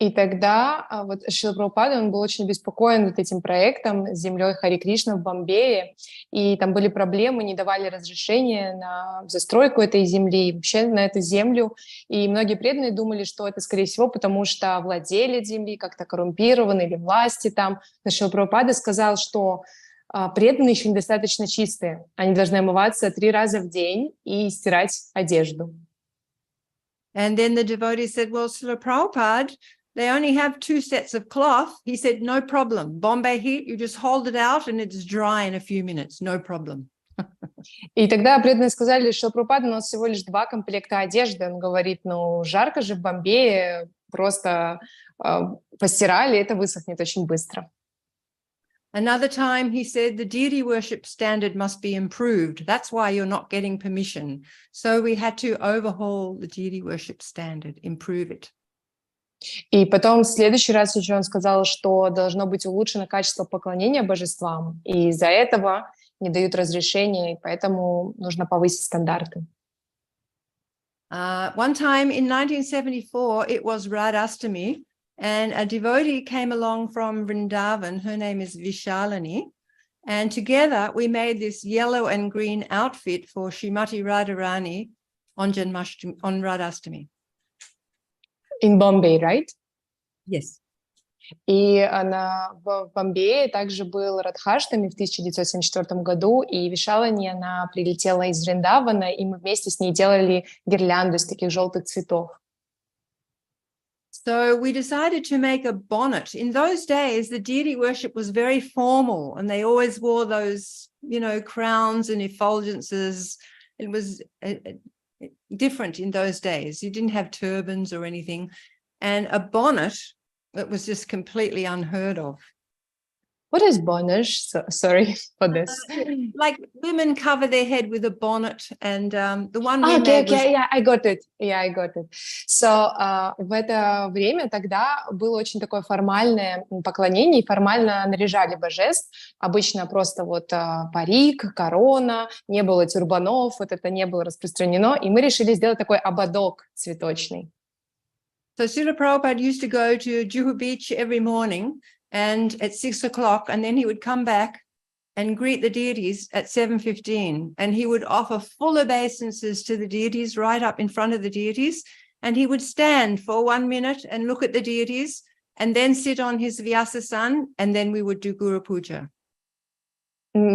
И тогда вот Шрила Прабхупада, он был очень обеспокоен вот этим проектом с землей Харе Кришна в Бомбее, и там были проблемы, не давали разрешения на застройку этой земли, вообще на эту землю, и многие преданные думали, что это, скорее всего, потому что владелец земли как-то коррумпирован или власти там. Но Шрила Прабхупада сказал, что преданные еще недостаточно чистые, они должны омываться 3 раза в день и стирать одежду. And then the devotee said, well, Srila Prabhupada, they only have 2 sets of cloth. He said, no problem. Bombay heat, you just hold it out and it's dry in a few minutes. No problem. И тогда преданные сказали, что Прабхупада, у нас всего лишь 2 комплекта одежды. Он говорит, ну, жарко же в Бомбее, просто постирали, это высохнет очень быстро. Another time he said the deity worship standard must be improved. That's why you're not getting permission. So we had to overhaul the deity worship standard, improve it. И потом в следующий раз еще он сказал, что должно быть улучшено качество поклонения божествам. И из-за этого не дают разрешения, и поэтому нужно повысить стандарты. One time in 1974, it was Radhastami, and a devotee came along from Vrindavan. Her name is Vishalini. And together we made this yellow and green outfit for Srimati Radharani on Radhastami. In Bombay, right? Yes. И в Бомбее также был Радхаштами в 1974 году, и Вишалани, она прилетела из Вриндавана, и мы вместе с ней делали гирлянду из таких желтых цветов. So we decided to make a bonnet. In those days, the deity worship was very formal, and they always wore those, crowns and effulgences. It was different in those days. You didn't have turbans or anything. And a bonnet, it was just completely unheard of. What is bonnet? Sorry for this. Like women cover their head with a bonnet, and the one we made was... Yeah, I got it. So в это время тогда было очень такое формальное поклонение, и формально наряжали божеств. Обычно просто парик, корона, не было тюрбанов, это не было распространено, и мы решили сделать такой ободок цветочный. So Srila Prabhupada used to go to Juhu Beach every morning, and at 6 o'clock, and then he would come back and greet the deities at 7:15, and he would offer full obeisances to the deities right up in front of the deities, and he would stand for 1 minute and look at the deities, and then sit on his Vyasasan, and then we would do Guru Puja.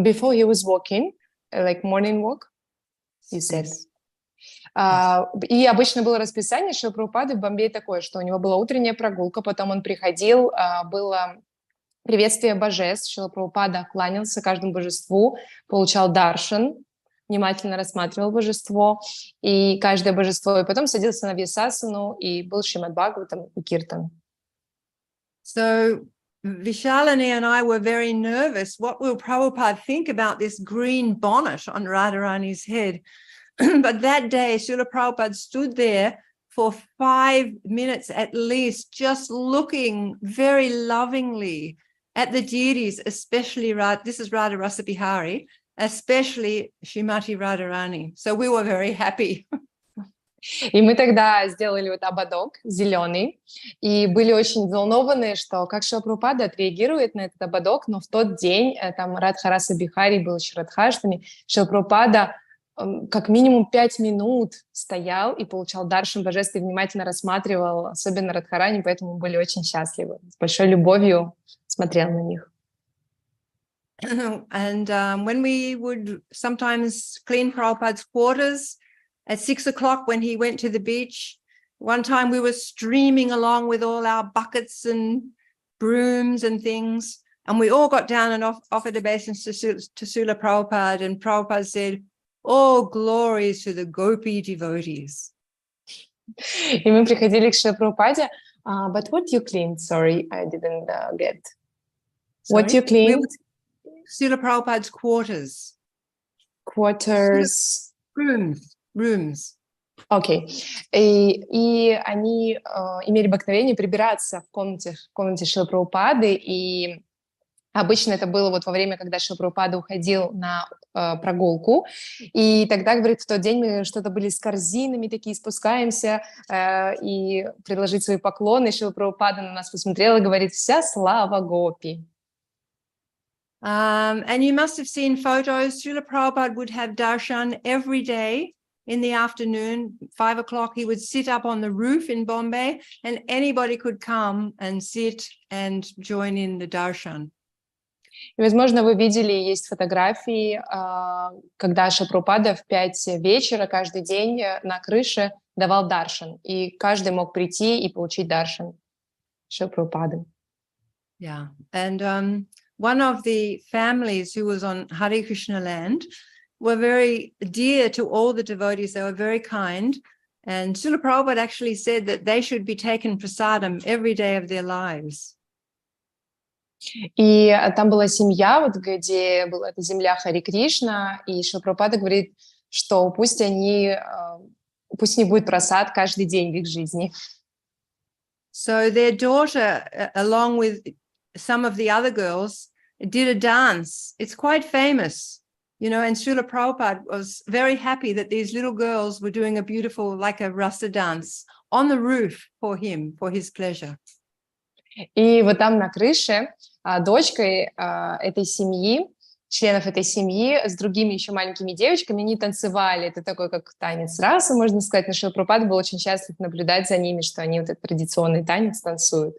Before he was walking, like morning walk, you said? Yes. И обычно было расписание Шрилы Прабхупады в Бомбее такое, что у него была утренняя прогулка, потом он приходил, было приветствие божеств, Шрила Прабхупада кланялся каждому божеству, получал даршан, внимательно рассматривал божество, и каждое божество, и потом садился на Вьясасану, и был Шримад Бхагаватам и Киртан. So Vishalini and I were very nervous. What will Prabhupada think about this green bonnet on Radharani's head? But that day, Srila Prabhupada stood there for 5 minutes at least, just looking very lovingly at the deities, especially, this is Radha Rasa Bihari, especially Srimati Radharani. So we were very happy. И мы тогда сделали ободок зеленый, и были очень взволнованы, что как Шрила Прабхупада отреагирует на этот ободок, но в тот день, там Радха Раса Бихари был еще Радхаштами, Шрила Прабхупада как минимум 5 минут стоял и получал даршан божеств и внимательно рассматривал, особенно Радхарани, поэтому мы были очень счастливы. С большой любовью смотрел на них. And when we would sometimes clean Prabhupada's quarters at 6 o'clock when he went to the beach, one time we were streaming along with all our buckets and brooms and things, and we all got down and offered obeisance to Srila Prabhupada, and Prabhupada said, "All glories to the gopi devotees." И мы приходили к Шриле Прабхупаде. But what you cleaned? Sorry, I didn't get. Sorry? What you cleaned? Srila Prabhupada's quarters. Quarters. Rooms. Окей. И они имели обыкновение прибираться в комнате Шрилы Прабхупады, и обычно это было во время, когда Шрила Прабхупада уходил на прогулку, и тогда, говорит, в тот день мы что-то были с корзинами, такие спускаемся, и предложить свои поклоны, и Шрила Прабхупада на нас посмотрела и говорит: «Вся слава гопи». And you must have seen photos. Srila Prabhupada would have darshan every day in the afternoon, 5 o'clock. He would sit up on the roof in Bombay, and anybody could come and sit and join in the darshan. И, возможно, вы видели, есть фотографии, когда Шрила Прабхупада в 5 вечера каждый день на крыше давал даршан, и каждый мог прийти и получить даршан Шрилы Прабхупады. Yeah, and one of the families who was on Hare Krishna land were very dear to all the devotees. They were very kind, and Srila Prabhupada actually said that they should be taken prasadam every day of their lives. И там была семья, где была эта земля Хари Кришна, и Шрила Прабхупада говорит, что пусть не будет прасад каждый день в их жизни. So their daughter, along with some of the other girls, did a dance. It's quite famous. You know, and Srila Prabhupada was very happy that these little girls were doing a beautiful, like a rasa dance on the roof for him, for his pleasure. И вот там на крыше дочкой этой семьи, членов этой семьи с другими еще маленькими девочками, они танцевали. Это такой как танец расы, можно сказать. Но Шрила Прабхупада был очень счастлив наблюдать за ними, что они вот этот традиционный танец танцуют.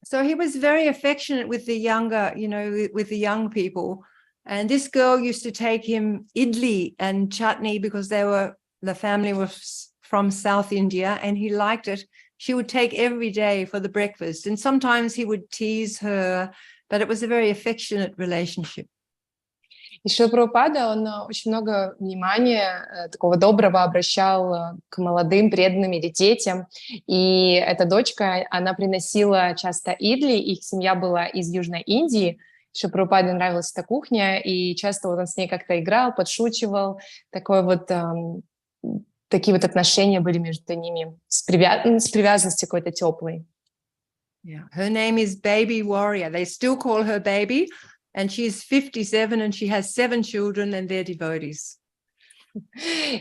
So he was very affectionate with the younger, you know, with the young people. And this girl used to take him idli and chutney because the family was from South India and he liked it. She would take every day for the breakfast. And sometimes he would tease her, but it was a very affectionate relationship. И Шрила Прабхупада, он очень много внимания такого доброго обращал к молодым, преданным или детям. И эта дочка, она приносила часто идли, их семья была из Южной Индии. Шриле Прабхупаде нравилась эта кухня, и часто вот он с ней как-то играл, подшучивал. Такие вот отношения были между ними, с привязанностью какой-то теплой. Yeah, her name is Baby Warrior. They still call her Baby. And she's 57 and she has 7 children and they're devotees.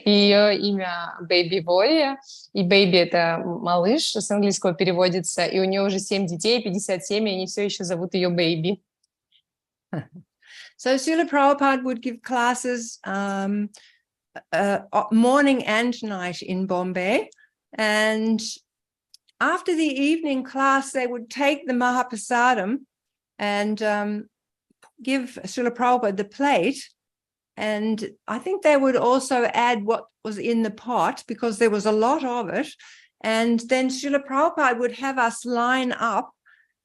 Ее имя Baby Warrior, и Baby — это малыш, с английского переводится, и у нее уже 7 детей, 57, и они все еще зовут ее Baby. So Srila Prabhupada would give classes morning and night in Bombay. And after the evening class, they would take the Mahaprasadam and give Srila Prabhupada the plate, and I think they would also add what was in the pot because there was a lot of it, and then Srila Prabhupada would have us line up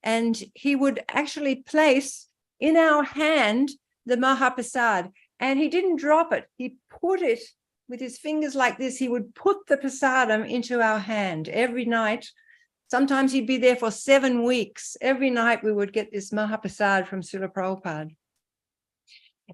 and he would actually place in our hand the Mahaprasad, and he didn't drop it, he put it with his fingers like this. He would put the prasadam into our hand every night. Sometimes he'd be there for 7 weeks. Every night we would get this Mahaprasad from Srila Prabhupada.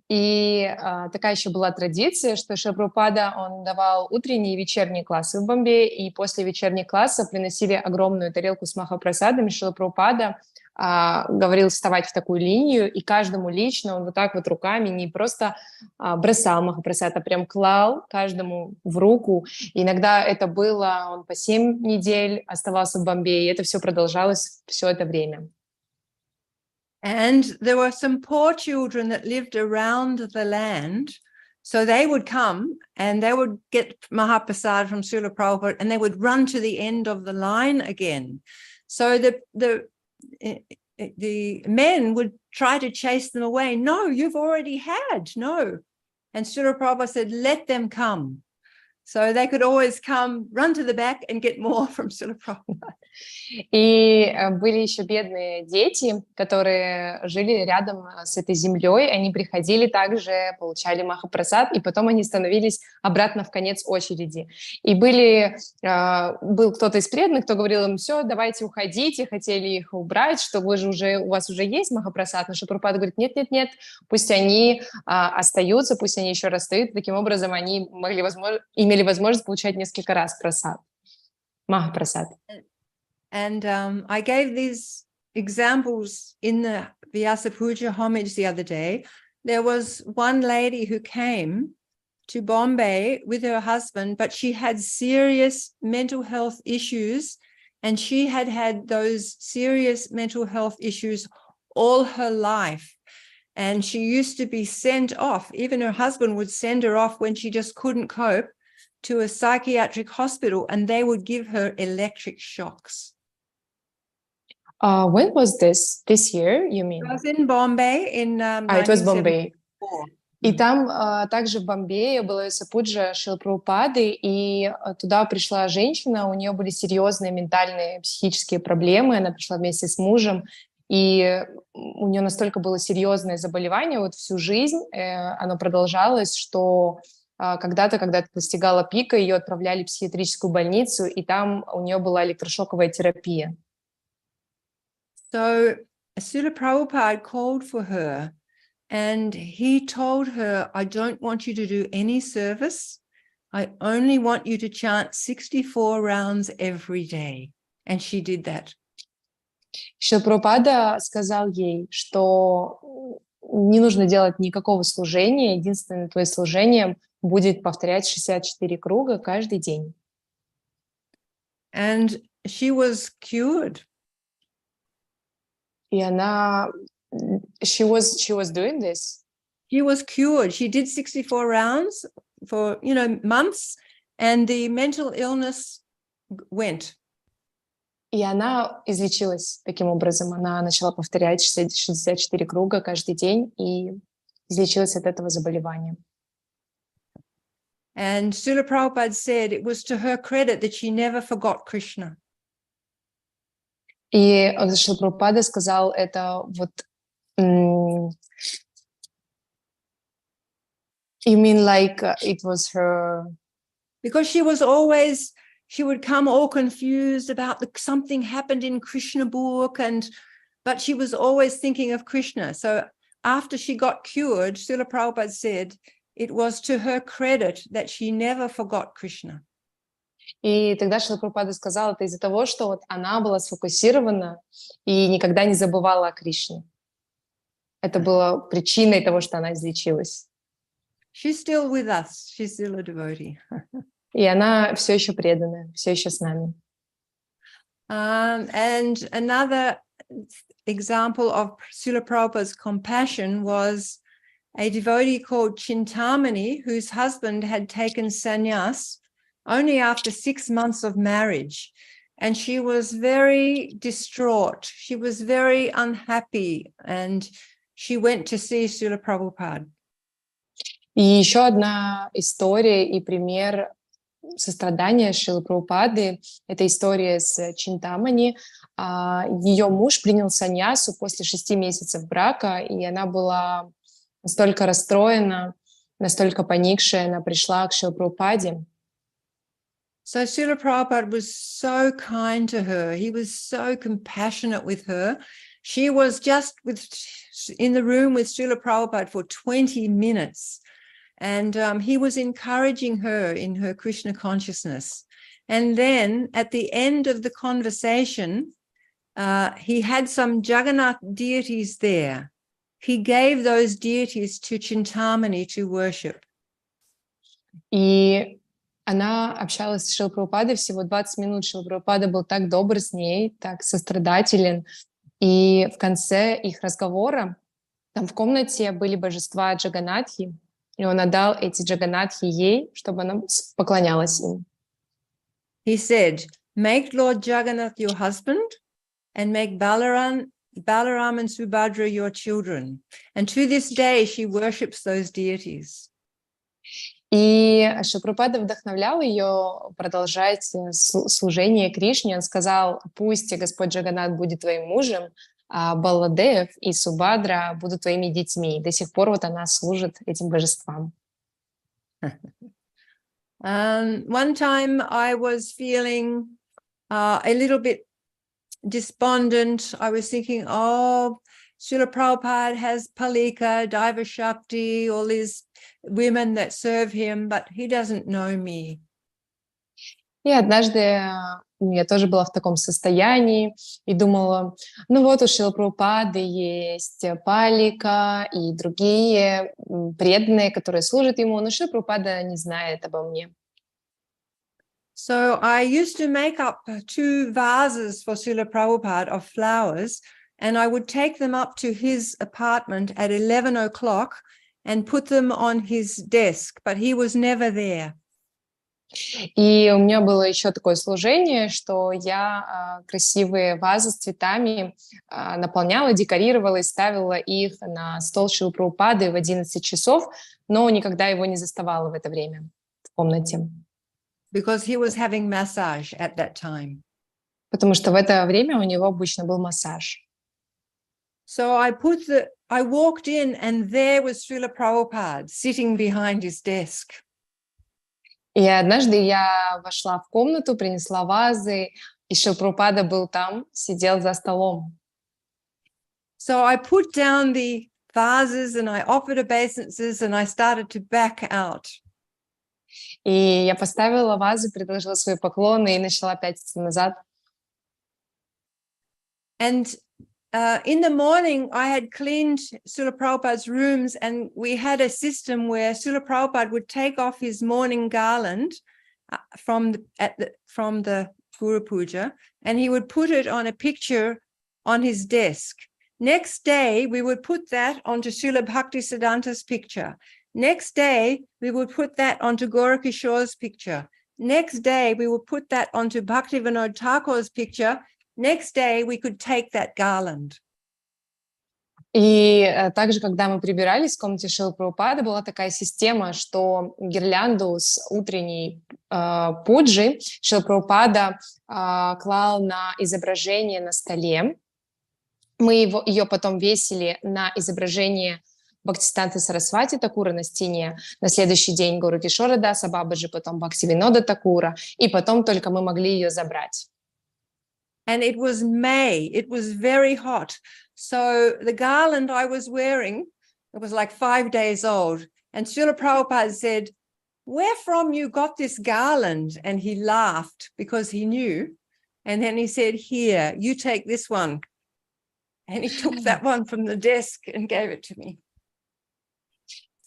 И такая еще была традиция, что Шрила Прабхупада, он давал утренние и вечерние классы в Бомбее, и после вечерних классов приносили огромную тарелку с махапрасадами. Шрила Прабхупада говорил вставать в такую линию, и каждому лично он вот так вот руками не просто бросал махапрасад, а прям клал каждому в руку. И иногда это было, он по 7 недель оставался в Бомбее, и это все продолжалось все это время. And there were some poor children that lived around the land. So they would come and they would get Mahaprasad from Srila Prabhupada and they would run to the end of the line again. So the men would try to chase them away. No, you've already had, no. And Srila Prabhupada said, let them come. So they could always come, run to the back and get more from Srila Prabhupada. И были еще бедные дети, которые жили рядом с этой землей. Они приходили также, получали махапрасад, и потом они становились обратно в конец очереди. И был кто-то из преданных, кто говорил им: все, давайте уходите, хотели их убрать, что у вас уже есть махапрасад. Но Шрила Прабхупада говорит: нет, пусть они остаются, пусть они еще раз стоят. Таким образом, они имели возможность получать несколько раз прасад, махапрасад. And I gave these examples in the Vyasa Puja homage the other day. There was one lady who came to Bombay with her husband, but she had serious mental health issues, and she had had those serious mental health issues all her life. And she used to be sent off. Even her husband would send her off when she just couldn't cope to a psychiatric hospital, and they would give her electric shocks. When was this? This year, you mean? It was in Bombay in It was Bombay. 1974. И там также в Бомбее была Сапуджа Шрилы Прабхупады, и туда пришла женщина, у нее были серьезные ментальные, психические проблемы, она пришла вместе с мужем, и у нее настолько было серьезное заболевание, вот всю жизнь оно продолжалось, что когда-то достигала пика, ее отправляли в психиатрическую больницу, и там у нее была электрошоковая терапия. So Srila Prabhupada called for her and he told her, I don't want you to do any service. I only want you to chant 64 rounds every day. And she did that. Шрила Прабхупада сказал ей, что не нужно делать никакого служения. Единственное твое служение будет повторять 64 круга каждый день. And she was cured. И она... She was doing this. She was cured. She did 64 rounds for, months, and the mental illness went. И она излечилась таким образом. Она начала повторять 64 круга каждый день и излечилась от этого заболевания. And Srila Prabhupada said it was to her credit that she never forgot Krishna. И Шрила Прабхупада сказал это вот... You mean like it was her... Because she would come all confused about something happened in Krishna book, but she was always thinking of Krishna. So after she got cured, Srila Prabhupada said it was to her credit that she never forgot Krishna. И тогда Шрила Прабхупада сказал это из-за того, что вот она была сфокусирована и никогда не забывала о Кришне. Это было причиной того, что она излечилась. She's still with us. She's still a devotee. И она все еще преданная, все еще с нами. And another example of Srila Prabhupada's compassion was a devotee called Chintamani, whose husband had taken sannyas only after 6 months of marriage. And she was very distraught. She was very unhappy. And she went to see Srila Prabhupada. И еще одна история и пример сострадания Шрилы Прабхупады — это история с Чинтамани. Ее муж принял саньясу после 6 месяцев брака, и она была настолько расстроена, настолько поникшая, она пришла к Шриле Прабхупаде. So Srila Prabhupada was so kind to her. He was so compassionate with her. She was just in the room with Srila Prabhupada for 20 minutes. And he was encouraging her in her Krishna consciousness. And then at the end of the conversation, he had some Jagannath deities there. He gave those deities to Chintamani to worship. И она общалась с Шрилой Прабхупадой всего 20 минут. Шрила Прабхупада был так добр с ней, так сострадателен. И в конце их разговора там в комнате были божества Джаганатхи, и он отдал эти Джаганатхи ей, чтобы она поклонялась им. He said, make Lord Jagannath your husband and make Balaram and Subhadra your children. And to this day she worships those deities. И Шрила Прабхупада вдохновлял ее продолжать служение Кришне. Он сказал, пусть Господь Джаганнат будет твоим мужем, а Баладев и Субхадра будут твоими детьми. И до сих пор вот она служит этим божествам. One time I was feeling a little bit despondent. I was thinking, Srila Prabhupada has Palika, Daiva Shakti, all these women that serve him, but he doesn't know me. И однажды я тоже была в таком состоянии и думала, ну вот у Шрилы Прабхупады есть Палика и другие преданные, которые служат ему, но Шрила Прабхупада не знает обо мне. So I used to make up 2 vases for Srila Prabhupada of flowers, and I would take them up to his apartment at 11 o'clock and put them on his desk, but he was never there. И у меня было еще такое служение, что я красивые вазы с цветами наполняла, декорировала и ставила их на стол Шрилы Прабхупады в 11 часов, но никогда его не заставала в это время в комнате. Because he was having massage at that time. Потому что в это время у него обычно был массаж. So I walked in and there was Srila Prabhupada sitting behind his desk. И однажды я вошла в комнату, принесла вазы, и Шрила Прабхупада был там, сидел за столом. So I put down the vases and I offered obeisances and I started to back out. И я поставила вазы, предложила свои поклоны и начала пятиться назад. And in the morning, I had cleaned Srila Prabhupada's rooms, and we had a system where Srila Prabhupada would take off his morning garland from the Guru Puja, and he would put it on a picture on his desk. Next day, we would put that onto Srila Bhaktisiddhanta's picture. Next day, we would put that onto Gorakishore's picture. Next day, we would put that onto Bhaktivinoda Thakur's picture. Next day, we could take that garland. И также, когда мы прибирались в комнате Шрилы Прабхупады, была такая система, что гирлянду с утренней пуджи Шрила Прабхупада клал на изображение на столе. Мы ее потом весили на изображение Бхактисиданты Сарасвати Такура на стене, на следующий день Гуру Кишора Даса Бабаджи, потом Бхактивинода Такура, и потом только мы могли ее забрать. And it was May, it was very hot. So the garland I was wearing, it was like 5 days old. And Srila Prabhupada said, "Where from you got this garland?" And he laughed because he knew. And then he said, "Here, you take this one." And he took that one from the desk and gave it to me.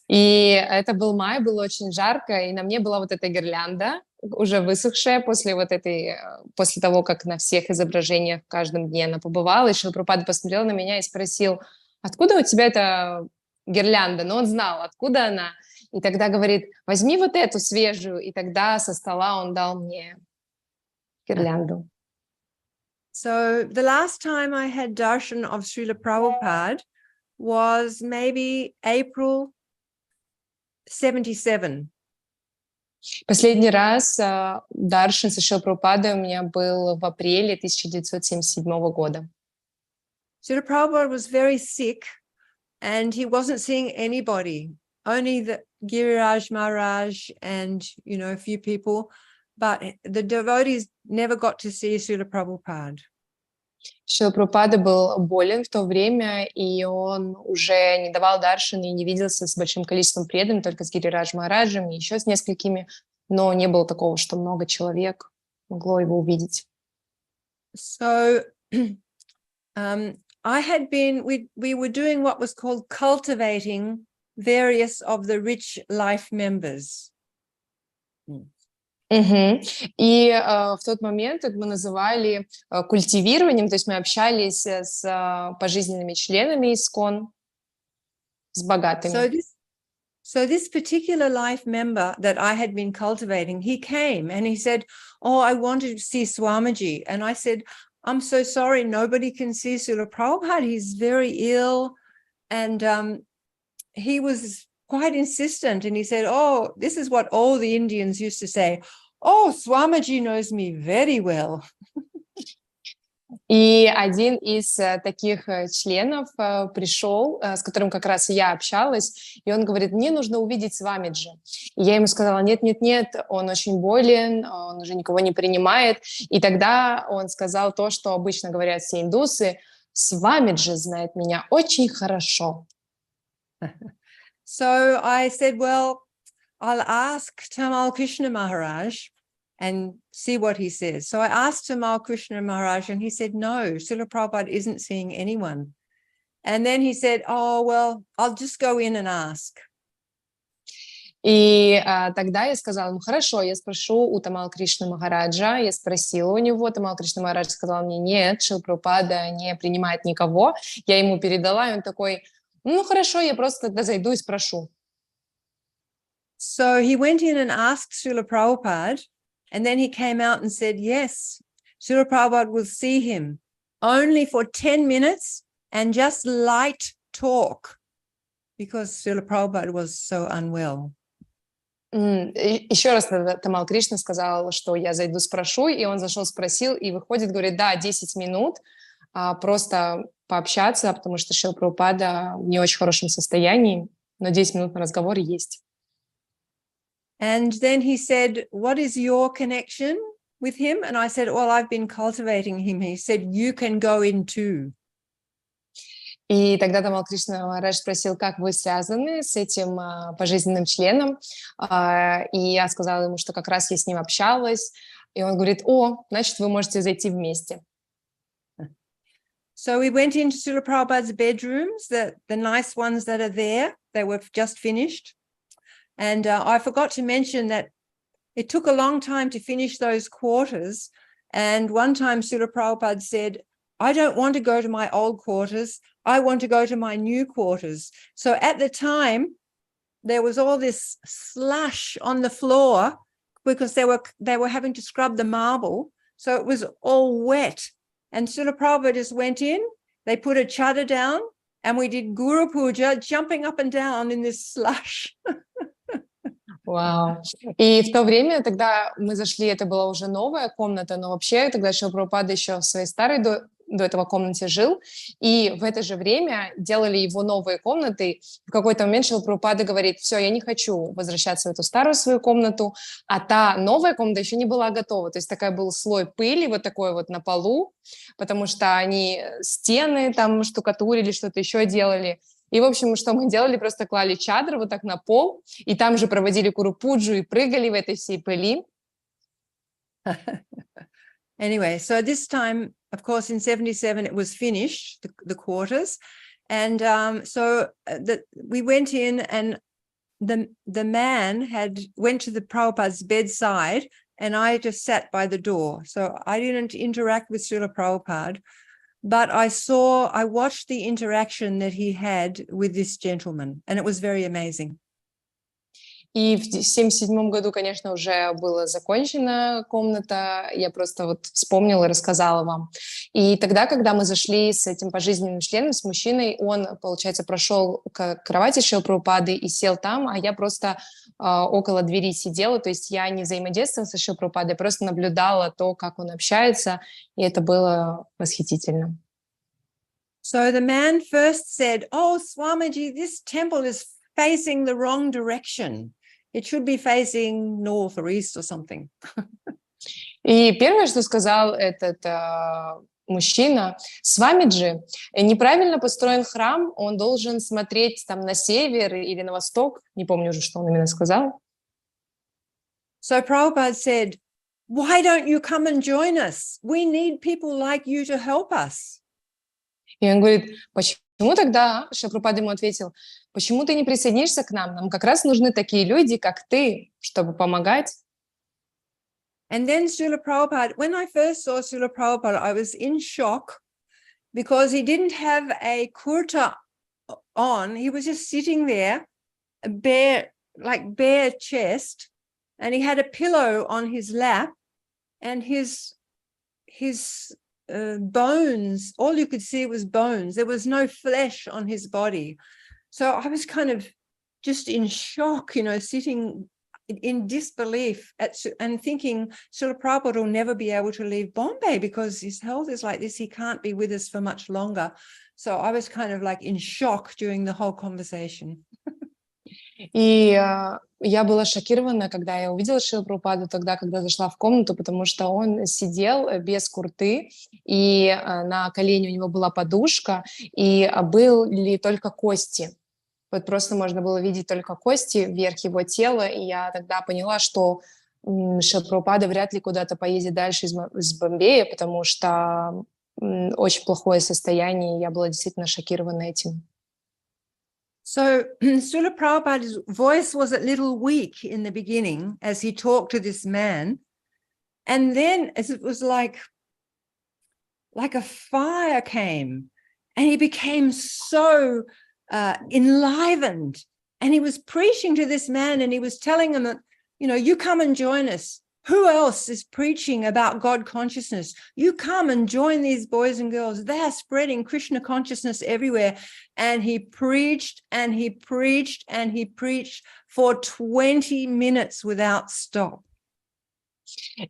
И это был май, было очень жарко, и на мне была вот эта гирлянда, уже высохшая после того, как на всех изображениях в каждом дне она побывала. И Шрила Прабхупада посмотрел на меня и спросил: откуда у тебя эта гирлянда? Но он знал, откуда она. И тогда говорит: возьми вот эту свежую. И тогда со стола он дал мне гирлянду. So the last time I had darshan of Srila Prabhupada was maybe April 77. Последний раз даршан со Шрилой Прабхупадой у меня был в апреле 1977 года. Srila Prabhupada was very sick and he wasn't seeing anybody, only the Giriraj Maharaj and, a few people, but the devotees never got to see Srila Prabhupada. Шрила Прабхупада был болен в то время, и он уже не давал даршан и не виделся с большим количеством преданных, только с Гирирадж Махараджем и еще с несколькими, но не было такого, что много человек могло его увидеть. So we were doing what was called cultivating various of the rich life members. И в тот момент это мы называли культивированием, то есть мы общались с пожизненными членами ИСККОН, с богатыми. So this particular life member that I had been cultivating, he came and he said, "Oh, I wanted to see Swamiji." And I said, "I'm so sorry, nobody can see Srila Prabhupada. He's very ill." And he was quite insistent, and he said, "Oh, this is what all the Indians used to say. Oh, Swamiji knows me very well." И один из таких членов пришел, с которым как раз я общалась, и он говорит: мне нужно увидеть Свамиджи. И я ему сказала: нет, он очень болен, он уже никого не принимает. И тогда он сказал то, что обычно говорят все индусы: Свамиджи знает меня очень хорошо. So I said, well, I'll ask Tamal Krishna Maharaj and see what he says. So I asked Tamal Krishna Maharaj and he said, no, Srila Prabhupada isn't seeing anyone. And then he said, oh, well, I'll just go in and ask. И тогда я сказала ему: хорошо, я спрошу у Тамал Кришны Махараджа. Я спросила у него, Тамал Кришна Махарадж сказал мне: нет, Шрила Прабхупада не принимает никого. Я ему передала, и он такой: ну хорошо, я просто тогда зайду и спрошу. So he went in and asked Srila Prabhupada, and then he came out and said, yes, Srila Prabhupada will see him only for 10 minutes and just light talk, because Srila Prabhupada was so unwell. Еще раз Тамал Кришна сказал, что я зайду, спрошу, и он зашел, спросил, и выходит, говорит: да, 10 минут, просто пообщаться, потому что Шрила Прабхупада в не очень хорошем состоянии, но 10 минут на разговор есть. And then he said, what is your connection with him? And I said, well, I've been cultivating him. He said, you can go in too. И тогда Тамал Кришна Махарадж спросил: как вы связаны с этим пожизненным членом? И я сказала ему, что как раз я с ним общалась. И он говорит: о, значит, вы можете зайти вместе. So we went into Srila Prabhupada's bedrooms, the nice ones that are there. They were just finished. And I forgot to mention that it took a long time to finish those quarters. And one time Srila Prabhupada said, I don't want to go to my old quarters. I want to go to my new quarters. So at the time, there was all this slush on the floor because they were having to scrub the marble. So it was all wet. And Srila Prabhupada just went in, they put a chadar down, and we did Guru Puja, jumping up and down in this slush. Вау. И в то время, тогда мы зашли, это была уже новая комната, но вообще тогда Шрила Прабхупада еще в своей старой до этого комнате жил, и в это же время делали его новые комнаты. В какой-то момент Шрила Прабхупада говорит: все, я не хочу возвращаться в эту старую свою комнату, а та новая комната еще не была готова. То есть такой был слой пыли вот такой вот на полу, потому что они стены там штукатурили, что-то еще делали. И, в общем, что мы делали? Просто клали чадр вот так на пол, и там же проводили курупуджу и прыгали в этой всей пыли. Anyway, so this time, of course, in 77, it was finished, the quarters. And we went in, and the man went to the Prabhupada's bedside, and I just sat by the door. So I didn't interact with Srila Prabhupada. But I watched the interaction that he had with this gentleman, and it was very amazing. И в 1977 году, конечно, уже была закончена комната, я просто вот вспомнила и рассказала вам. И тогда, когда мы зашли с этим пожизненным членом, с мужчиной, он, получается, прошел к кровати Шрилы Прабхупады и сел там, а я просто около двери сидела, то есть я не взаимодействовала со Шрилой Прабхупадой, я просто наблюдала то, как он общается, и это было восхитительно. So the man first said, "Oh, Swamiji, this temple is facing the wrong direction. It should be facing north or east or something." И первое, что сказал этот мужчина: Свамиджи, неправильно построен храм, он должен смотреть там на север или на восток, не помню уже, что он именно сказал. So Prabhupada said, "Why don't you come and join us? We need people like you to help us." И он говорит: почему тогда, Шрила Прабхупада ему ответил, почему ты не присоединишься к нам? Нам как раз нужны такие люди, как ты, чтобы помогать. And then Srila Prabhupada, when I first saw Srila Prabhupada, I was in shock because he didn't have a kurta on. He was just sitting there, bare chest, and he had a pillow on his lap, and his bones, all you could see was bones. There was no flesh on his body. So I was kind of just in shock, sitting in disbelief and thinking Srila Prabhupada will never be able to leave Bombay because his health is like this. He can't be with us for much longer. So I was kind of like in shock during the whole conversation. И я была шокирована, когда я увидела Шрилу Прабхупаду тогда, когда зашла в комнату, потому что он сидел без курты, и на колене у него была подушка, и были только кости. Вот просто можно было видеть только кости, верх его тела, и я тогда поняла, что Шрила Прабхупада вряд ли куда-то поедет дальше из Бомбея, потому что очень плохое состояние, и я была действительно шокирована этим. So Srila Prabhupada's voice was a little weak in the beginning as he talked to this man. And then it was like a fire came, and he became so enlivened. And he was preaching to this man, and he was telling him that, you come and join us. Who else is preaching about God consciousness? You come and join these boys and girls. They are spreading Krishna consciousness everywhere. And he preached and he preached and he preached for 20 minutes without stop.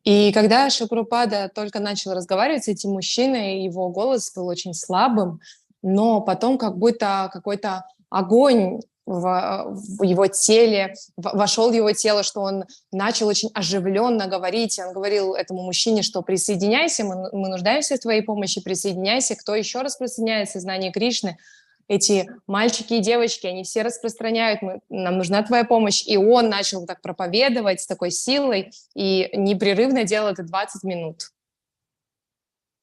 И когда Шрила Прабхупада только начал разговаривать с этим мужчиной, его голос был очень слабым, но потом как будто какой-то огонь в его теле, вошел в его тело, что он начал очень оживленно говорить. Он говорил этому мужчине, что присоединяйся, мы нуждаемся в твоей помощи, присоединяйся. Кто еще распространяет сознание Кришны? Эти мальчики и девочки, они все распространяют, нам нужна твоя помощь. И он начал так проповедовать с такой силой и непрерывно делал это 20 минут.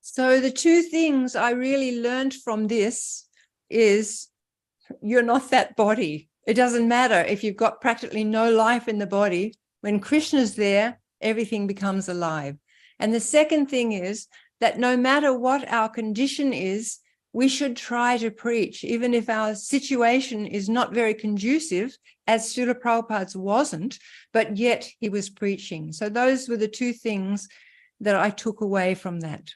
So the two things I really learned from this is you're not that body. It doesn't matter if you've got practically no life in the body. When Krishna's there, everything becomes alive. And the second thing is that no matter what our condition is, we should try to preach, even if our situation is not very conducive, as Srila Prabhupada's wasn't, but yet he was preaching. So those were the two things that I took away from that.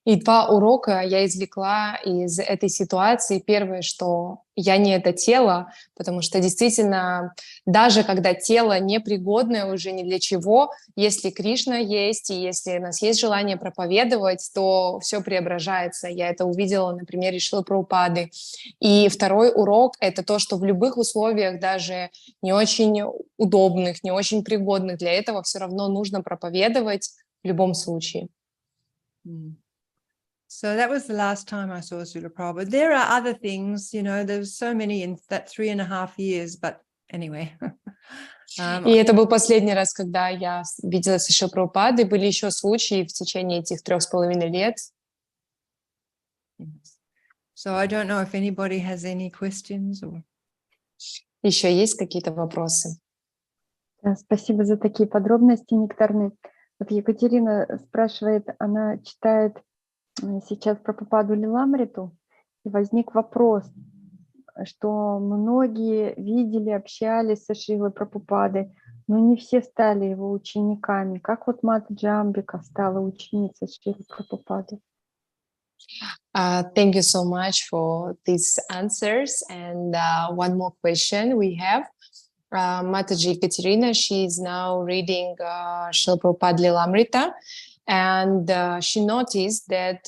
И два урока я извлекла из этой ситуации. Первое, что я не это тело, потому что действительно, даже когда тело непригодное уже ни для чего, если Кришна есть, и если у нас есть желание проповедовать, то все преображается. Я это увидела на примере Шрилы Прабхупады. И второй урок — это то, что в любых условиях, даже не очень удобных, не очень пригодных для этого, все равно нужно проповедовать в любом случае. So that was the last time I saw Srila Prabhupada. There are other things, you know, there's so many in that 3.5 years, but anyway. И это был последний раз, когда я виделась с Шрилой Прабхупадой. Были еще случаи в течение этих 3,5 лет. So I don't know if anybody has any questions or... Еще есть какие-то вопросы? Спасибо за такие подробности нектарные. Вот Екатерина спрашивает, она читает сейчас Прабхупаду Лиламриту, и возник вопрос, что многие видели, общались со Шрилой Прабхупадой, но не все стали его учениками. Как вот матаджи Амбика стала ученицей Шрилы Прабхупады? Thank you so much for these answers. And one more question we have. Mataji Ekaterina, she is now reading Srila Prabhupada Lilamrita, and she noticed that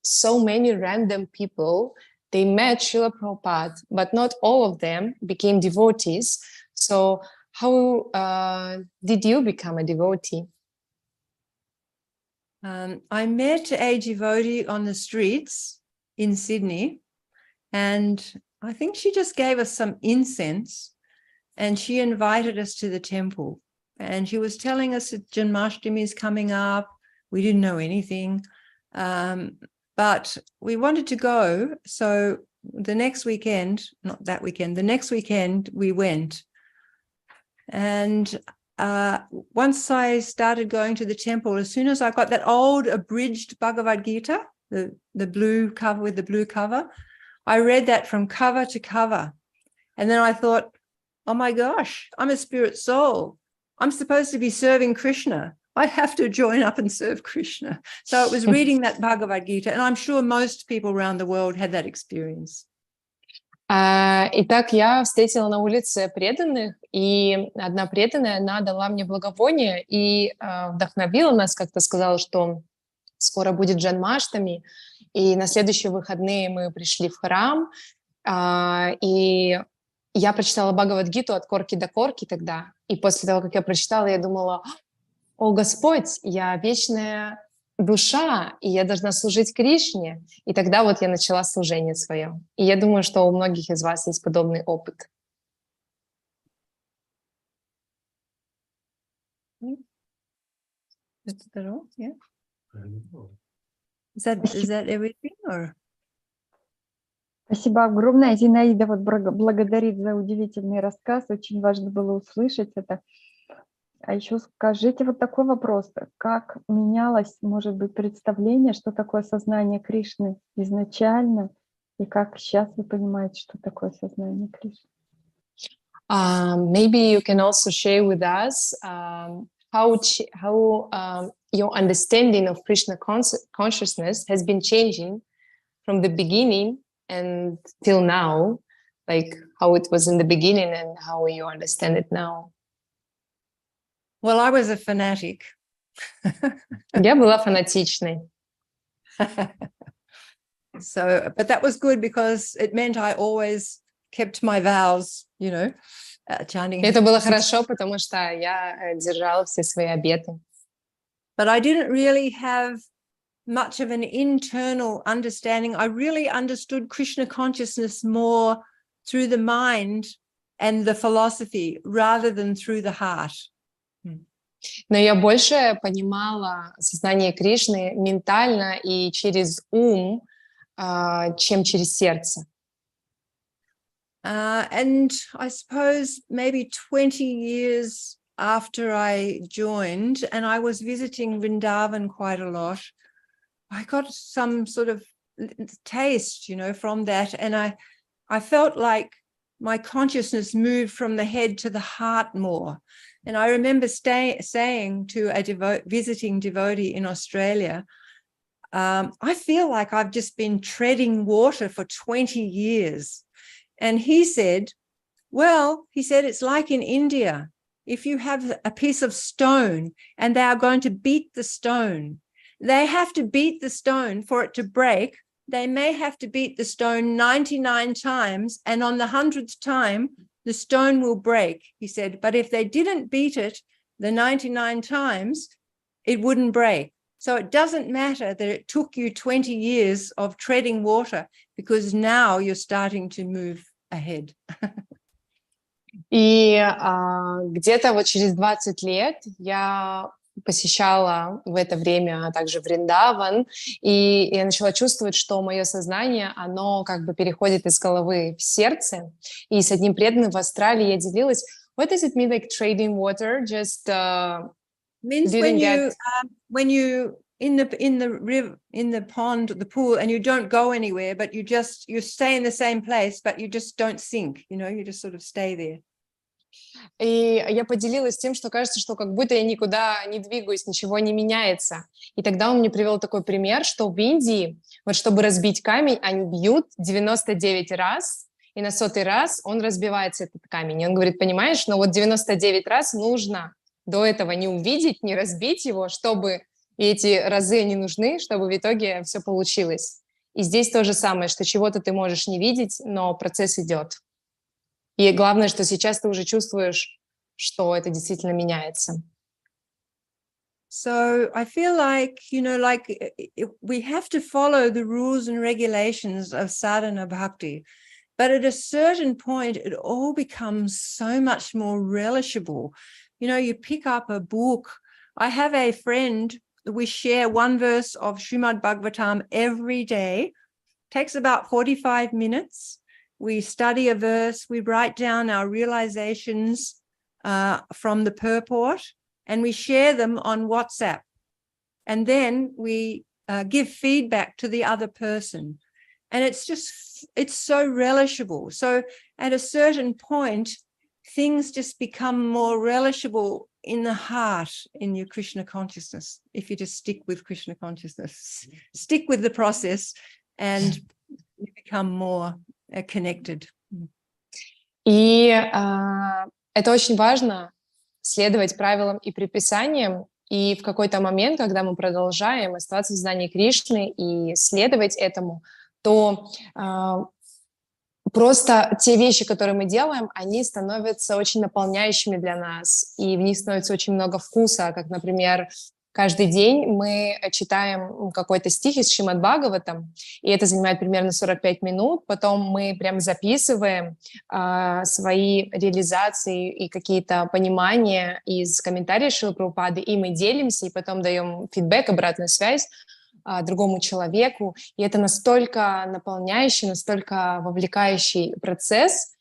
so many random people, they met Srila Prabhupada, but not all of them became devotees. So how did you become a devotee? I met a devotee on the streets in Sydney, and I think she just gave us some incense, and she invited us to the temple. And she was telling us that Janmashtami is coming up. We didn't know anything, but we wanted to go. So the next weekend, not that weekend, the next weekend we went. And once I started going to the temple, as soon as I got that old abridged Bhagavad Gita, the blue cover with the blue cover, I read that from cover to cover. And then I thought, oh my gosh, I'm a spirit soul. I'm supposed to be serving Krishna. I have to join up and serve Krishna. So it was reading that Bhagavad Gita, and I'm sure most people around the world had that experience. Итак, я встретила на улице преданных, и одна преданная, она дала мне благовоние и вдохновила нас, как-то сказала, что скоро будет Джанмаштами, и на следующие выходные мы пришли в храм, и я прочитала Бхагавад-гиту от корки до корки тогда, и после того, как я прочитала, я думала: «О, Господь, я вечная душа, и я должна служить Кришне». И тогда вот я начала служение свое. И я думаю, что у многих из вас есть подобный опыт. Is that all? Yeah. Is that everything, or? Спасибо огромное. Зинаида вот благодарит за удивительный рассказ. Очень важно было услышать это. А еще скажите вот такой вопрос. Как менялось, может быть, представление, что такое сознание Кришны изначально, и как сейчас вы понимаете, что такое сознание Кришны? Maybe you can also share with us how your understanding of Krishna consciousness has been changing from the beginning and till now, like how it was in the beginning and how you understand it now. Well, I was a fanatic. Я была фанатичной. So, but that was good because it meant I always kept my vows, you know, chanting. Это было хорошо, потому что я держала все свои обеты. But I didn't really have much of an internal understanding. I really understood Krishna consciousness more through the mind and the philosophy rather than through the heart. Но я больше понимала сознание Кришны ментально и через ум, чем через сердце. And I suppose maybe 20 years after I joined, and I was visiting Vrindavan quite a lot, I got some sort of taste, you know, from that. And I felt like my consciousness moved from the head to the heart more. And I remember saying to a visiting devotee in Australia, I feel like I've just been treading water for 20 years. And he said, well, he said, it's like in India. If you have a piece of stone and they are going to beat the stone, they have to beat the stone for it to break. They may have to beat the stone 99 times, and on the 100th time, the stone will break, he said. But if they didn't beat it the 99 times, it wouldn't break. So it doesn't matter that it took you 20 years of treading water, because now you're starting to move ahead. И где-то вот через 20 лет я посещала в это время также Вриндаван, и я начала чувствовать, что мое сознание, оно как бы переходит из головы в сердце. И с одним преданным в Австралии я делилась, what does it mean like trading water? Just means when you in the river, in the pond, the pool, and you don't go anywhere, but you stay in the same place, but you just don't sink, you know, you just sort of stay there. И я поделилась тем, что кажется, что как будто я никуда не двигаюсь, ничего не меняется. И тогда он мне привел такой пример, что в Индии, вот чтобы разбить камень, они бьют 99 раз, и на 100-й раз он разбивается, этот камень. И он говорит, понимаешь, но вот 99 раз нужно до этого не увидеть, не разбить его, чтобы и эти разы не нужны, чтобы в итоге все получилось. И здесь то же самое, что чего-то ты можешь не видеть, но процесс идет. И главное, что сейчас ты уже чувствуешь, что это действительно меняется. So I feel like, you know, like we have to follow the rules and regulations of sadhana bhakti. But at a certain point, it all becomes so much more relishable. You know, you pick up a book. I have a friend, we share one verse of Srimad Bhagavatam every day. Takes about 45 minutes. We study a verse, we write down our realizations from the purport, and we share them on WhatsApp. And then we give feedback to the other person. And it's so relishable. So at a certain point, things just become more relishable in the heart, in your Krishna consciousness, if you just stick with Krishna consciousness. Stick with the process and you become more connected. И это очень важно, следовать правилам и предписаниям, и в какой-то момент, когда мы продолжаем оставаться в знании Кришны и следовать этому, то просто те вещи, которые мы делаем, они становятся очень наполняющими для нас, и в них становится очень много вкуса, как, например, каждый день мы читаем какой-то стих из Шримад Бхагаватам, и это занимает примерно 45 минут. Потом мы прям записываем свои реализации и какие-то понимания из комментариев Шрилы Прабхупады, и мы делимся, и потом даем фидбэк, обратную связь другому человеку. И это настолько наполняющий, настолько вовлекающий процесс.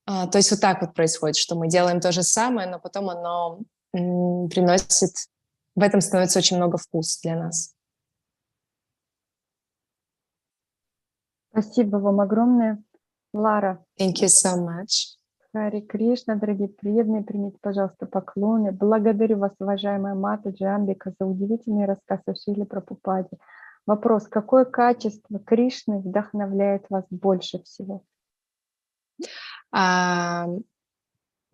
То есть вот так вот происходит, что мы делаем то же самое, но потом оно приносит... В этом становится очень много вкуса для нас. Спасибо вам огромное, Лара. Thank you so much. Хари Кришна, дорогие преданные, примите, пожалуйста, поклоны. Благодарю вас, уважаемая матаджи Амбика, за удивительный рассказ о Шриле Прабхупаде. Вопрос: какое качество Кришны вдохновляет вас больше всего?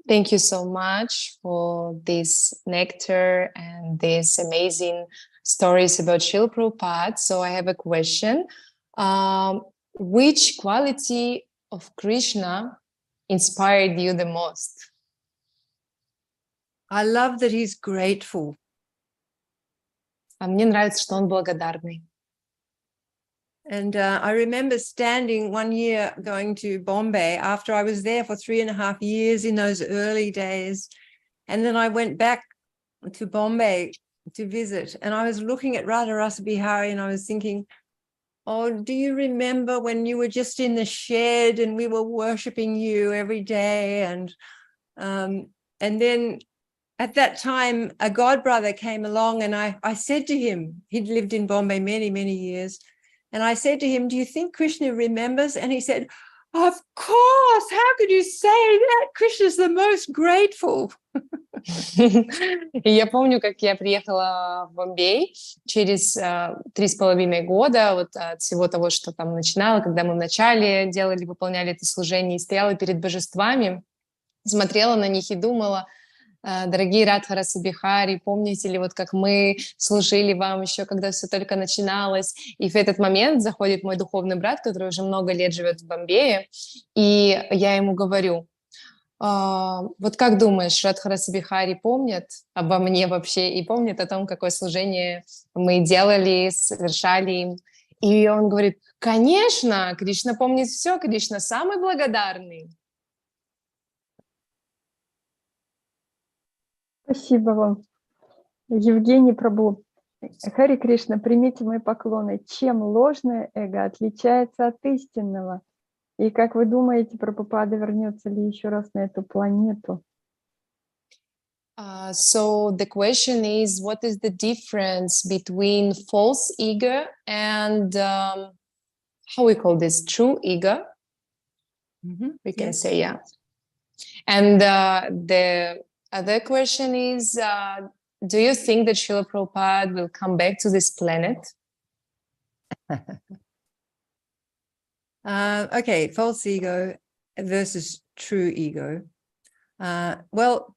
Thank you so much for this nectar and these amazing stories about Srila Prabhupada. So I have a question. Which quality of Krishna inspired you the most? I love that he's grateful. Мне нравится, что он благодарный. And I remember standing one year going to Bombay after I was there for 3.5 years in those early days. And then I went back to Bombay to visit, and I was looking at Radharasa Bihari and I was thinking, oh, do you remember when you were just in the shed and we were worshipping you every day? And then at that time, a god brother came along, and I said to him, he'd lived in Bombay many, many years, and I said to him, do you think Krishna remembers? And he said, of course, how could you say that? Krishna's the most grateful. И я помню, как я приехала в Бомбей через 3,5 года вот от всего того, что там начинала, когда мы вначале выполняли это служение, и стояла перед божествами, смотрела на них и думала, дорогие Радхараса Бихари, помните ли, вот как мы служили вам еще, когда все только начиналось? И в этот момент заходит мой духовный брат, который уже много лет живет в Бомбее, и я ему говорю, вот как думаешь, Радхараса Бихари помнят обо мне вообще и помнят о том, какое служение мы делали, совершали им? И он говорит, конечно, Кришна помнит все, Кришна самый благодарный. Спасибо вам. Евгений Прабху. Хари Кришна, примите мои поклоны. Чем ложное эго отличается от истинного? И как вы думаете, Прабхупада вернется ли еще раз на эту планету? So the question is, what is the difference between false ego and how we call this, true ego? We can say, yeah. And the other question is, do you think that Srila Prabhupada will come back to this planet? Okay, false ego versus true ego. Well,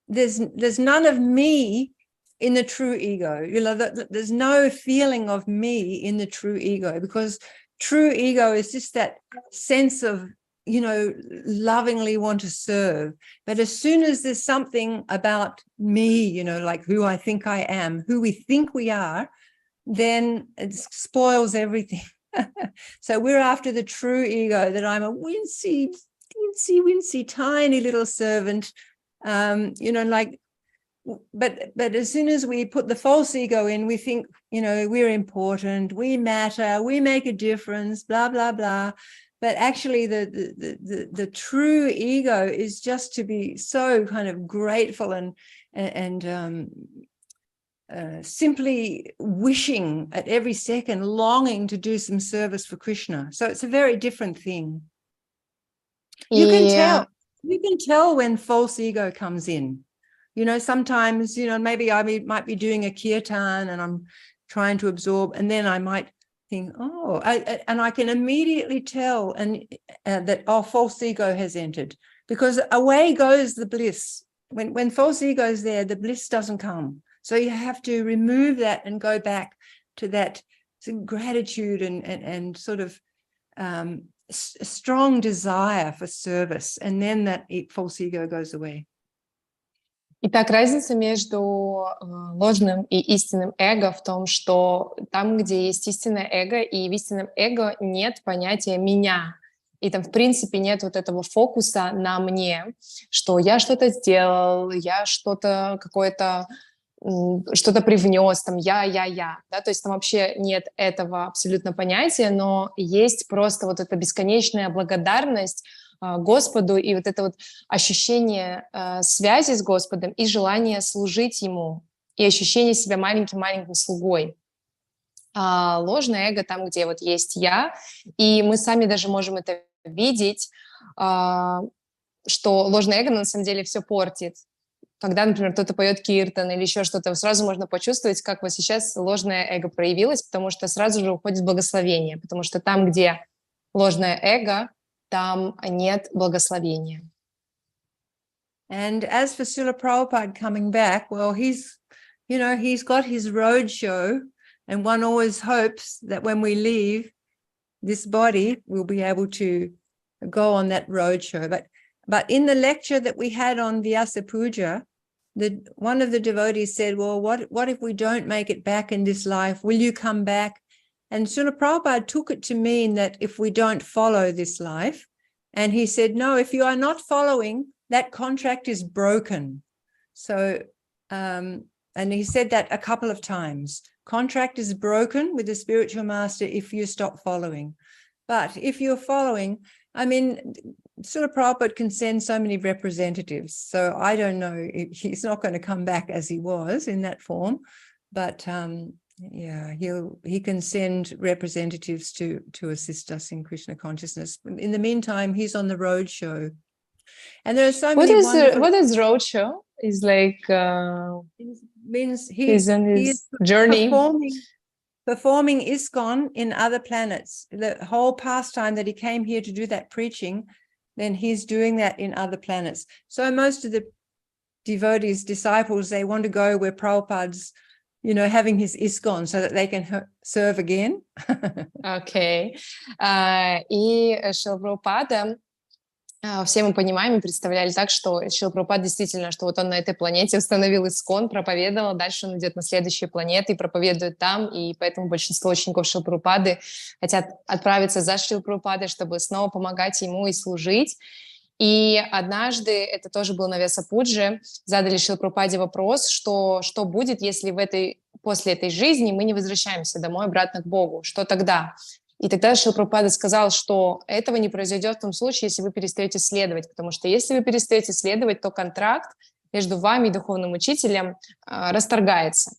there's none of me in the true ego. You know, there's no feeling of me in the true ego, because true ego is just that sense of, you know, lovingly want to serve. But as soon as there's something about me, you know, like who I think I am, who we think we are, then it spoils everything. So we're after the true ego, that I'm a wincy, tiny little servant, you know, like, but as soon as we put the false ego in, we think, you know, we're important, we matter, we make a difference, blah, blah, blah. But actually the true ego is just to be so kind of grateful and simply wishing at every second, longing to do some service for Krishna. So it's a very different thing. You can tell when false ego comes in. You know, sometimes, you know, maybe I might be doing a kirtan and I'm trying to absorb, and then I might think, and I can immediately tell that false ego has entered, because away goes the bliss. When false ego is there, the bliss doesn't come. So you have to remove that and go back to that gratitude and sort of strong desire for service, and then that false ego goes away. Итак, разница между ложным и истинным эго в том, что там, где есть истинное эго, и в истинном эго нет понятия «меня». И там, в принципе, нет вот этого фокуса на мне, что я что-то сделал, я что-то какое-то, что-то привнес, там, я, да, то есть там вообще нет этого абсолютно понятия, но есть просто вот эта бесконечная благодарность Господу и вот это вот ощущение связи с Господом и желание служить Ему, и ощущение себя маленьким-маленьким слугой. А ложное эго там, где вот есть я, и мы сами даже можем это видеть, что ложное эго на самом деле все портит. Когда, например, кто-то поет киртан или еще что-то, сразу можно почувствовать, как вот сейчас ложное эго проявилось, потому что сразу же уходит благословение, потому что там, где ложное эго, там нет благословения. And as for Srila Prabhupada coming back, well, he's got his road show, and one always hopes that when we leave this body, we'll be able to go on that road show. But in the lecture that we had on Vyasa Puja, one of the devotees said, well, what if we don't make it back in this life? Will you come back? And Srila Prabhupada took it to mean that if we don't follow this life, and he said, no, if you are not following, that contract is broken. So and he said that a couple of times. Contract is broken with the spiritual master if you stop following. But if you're following, I mean, Srila Prabhupada can send so many representatives. So I don't know, he's not going to come back as he was in that form. But yeah, he can send representatives to assist us in Krishna consciousness. In the meantime, he's on the road show. And there are so many wonderful... What is roadshow? Is like... means he's on his journey. Performing ISKCON in other planets. The whole pastime that he came here to do that preaching, then he's doing that in other planets. So most of the devotees, disciples, they want to go where Prabhupada's, you know, having his ISKCON so that they can serve again. Окей. И Шрила Прабхупада, все мы понимаем и представляли так, что Шрила Прабхупада действительно, что вот он на этой планете установил ISKCON, проповедовал, дальше он идет на следующие планеты и проповедует там, и поэтому большинство учеников Шрилы Прабхупады хотят отправиться за Шрилой Прабхупадой, чтобы снова помогать ему и служить. И однажды, это тоже был на Весапуджи, задали Шриле Прабхупаде вопрос, что будет, если после этой жизни мы не возвращаемся домой обратно к Богу, что тогда? И тогда Шрила Прабхупада сказал, что этого не произойдет в том случае, если вы перестаете следовать, потому что если вы перестаете следовать, то контракт между вами и духовным учителем расторгается.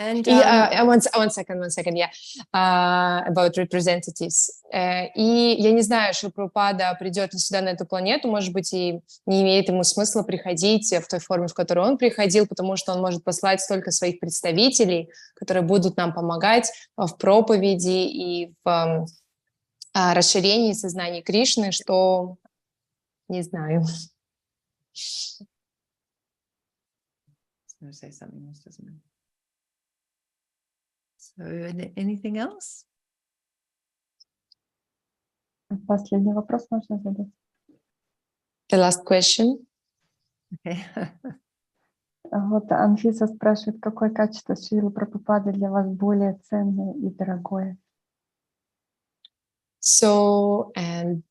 And one second, yeah, about representatives. И я не знаю, Шрила Прабхупада придет ли сюда на эту планету, может быть, и не имеет ему смысла приходить в той форме, в которой он приходил, потому что он может послать столько своих представителей, которые будут нам помогать в проповеди и в расширении сознания Кришны, что не знаю. So, anything else? Последний вопрос можно задать. The last question. Okay. Вот Анфиса спрашивает, какое качество Шрилы Прабхупады для вас более ценное и дорогое? So, and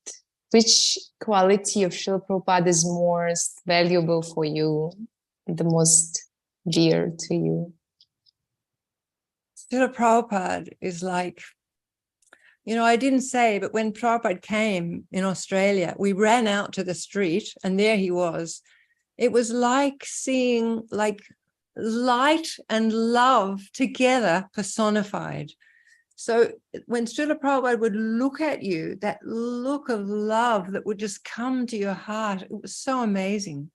which quality of Srila Prabhupada is most valuable for you, the most dear to you? Srila Prabhupada is like, you know, I didn't say, but when Prabhupada came in Australia, we ran out to the street and there he was. It was like seeing like light and love together personified. So when Srila Prabhupada would look at you, that look of love that would just come to your heart, it was so amazing.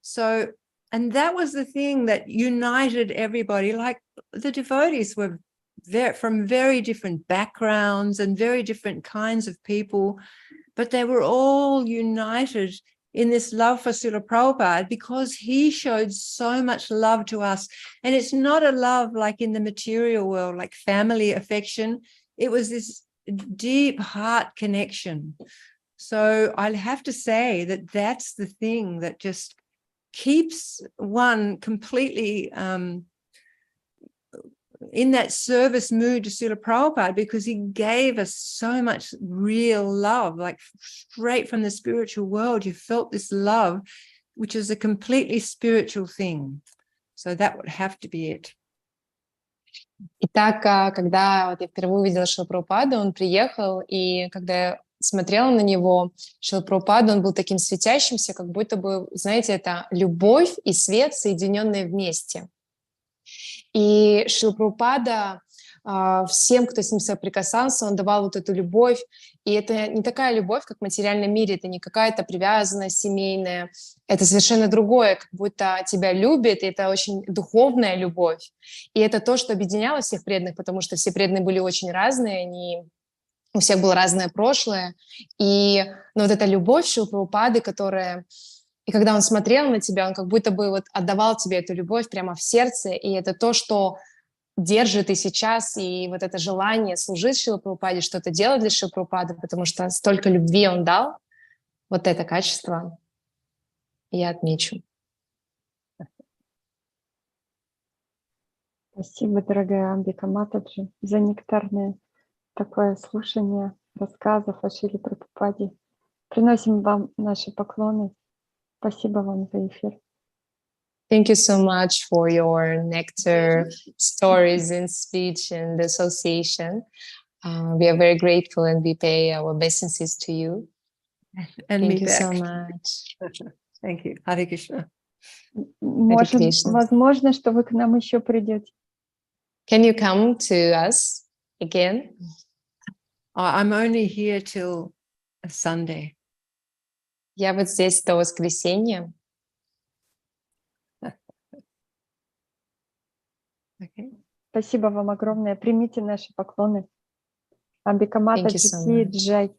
So, and that was the thing that united everybody. Like the devotees were from very different backgrounds and very different kinds of people, but they were all united in this love for Srila Prabhupada because he showed so much love to us. And it's not a love like in the material world, like family affection. It was this deep heart connection. So I'll have to say that that's the thing that just keeps one completely in that service mood to Srila Prabhupada, because he gave us so much real love, like straight from the spiritual world. You felt this love, which is a completely spiritual thing. So that would have to be it. Итак, когда вот я впервые увидела Шрилу Прабхупаду, он приехал, и когда я смотрела на него, Шрила Прабхупада, он был таким светящимся, как будто бы, знаете, это любовь и свет, соединенные вместе. И Шрила Прабхупада всем, кто с ним соприкасался, он давал вот эту любовь. И это не такая любовь, как в материальном мире, это не какая-то привязанность семейная, это совершенно другое, как будто тебя любят, и это очень духовная любовь. И это то, что объединяло всех преданных, потому что все преданные были очень разные, у всех было разное прошлое. И вот эта любовь Шрилы Прабхупады, которая... И когда он смотрел на тебя, он как будто бы вот отдавал тебе эту любовь прямо в сердце, и это то, что держит и сейчас, и вот это желание служить Шриле Прабхупаде, что-то делать для Шрилы Прабхупады, потому что столько любви он дал, вот это качество я отмечу. Спасибо, дорогая Амбика матаджи, за нектарное такое слушание рассказов о Шриле Прабхупаде. Приносим вам наши поклоны. Спасибо вам за эфир. Thank you so much for your nectar stories and speech and association. We are very grateful and we pay our obeisances to you. And Thank me you back. so much. Thank you. Hare Krishna. Может, Krishna. возможно, что вы к нам еще придете. Can you come to us again? I'm only here till Sunday. Я вот здесь до воскресенья. Okay. Спасибо вам огромное. Примите наши поклоны. Амбика, матаджи, so всей, much. джай.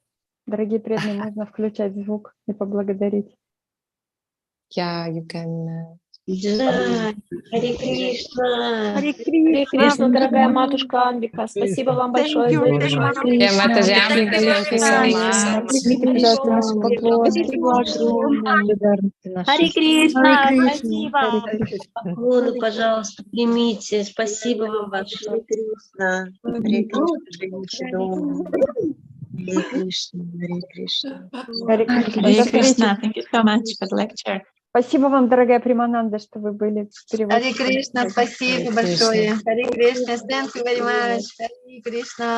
Дорогие преданные, можно включать звук и поблагодарить. Yeah, you can. Джай, Харе Кришна. Харе Харе Кришна, дорогая матушка Амбика. Спасибо вам большое за эту Yeah, Mataji Ambika, thank you so much. Примите наши поклоны. Харе Кришна, спасибо. Hare Krishna. Поклоны, пожалуйста, примите. Спасибо вам большое. Кришна, Харе Кришна, Харе Кришна, Харе Кришна. Харе Кришна. Hare До встречи. Krishna, thank you so much for the lecture. Спасибо вам, дорогая Примананда, что вы были в переводе. Харе Кришна, спасибо большое. Харе Кришна, thank you very much. Харе Кришна.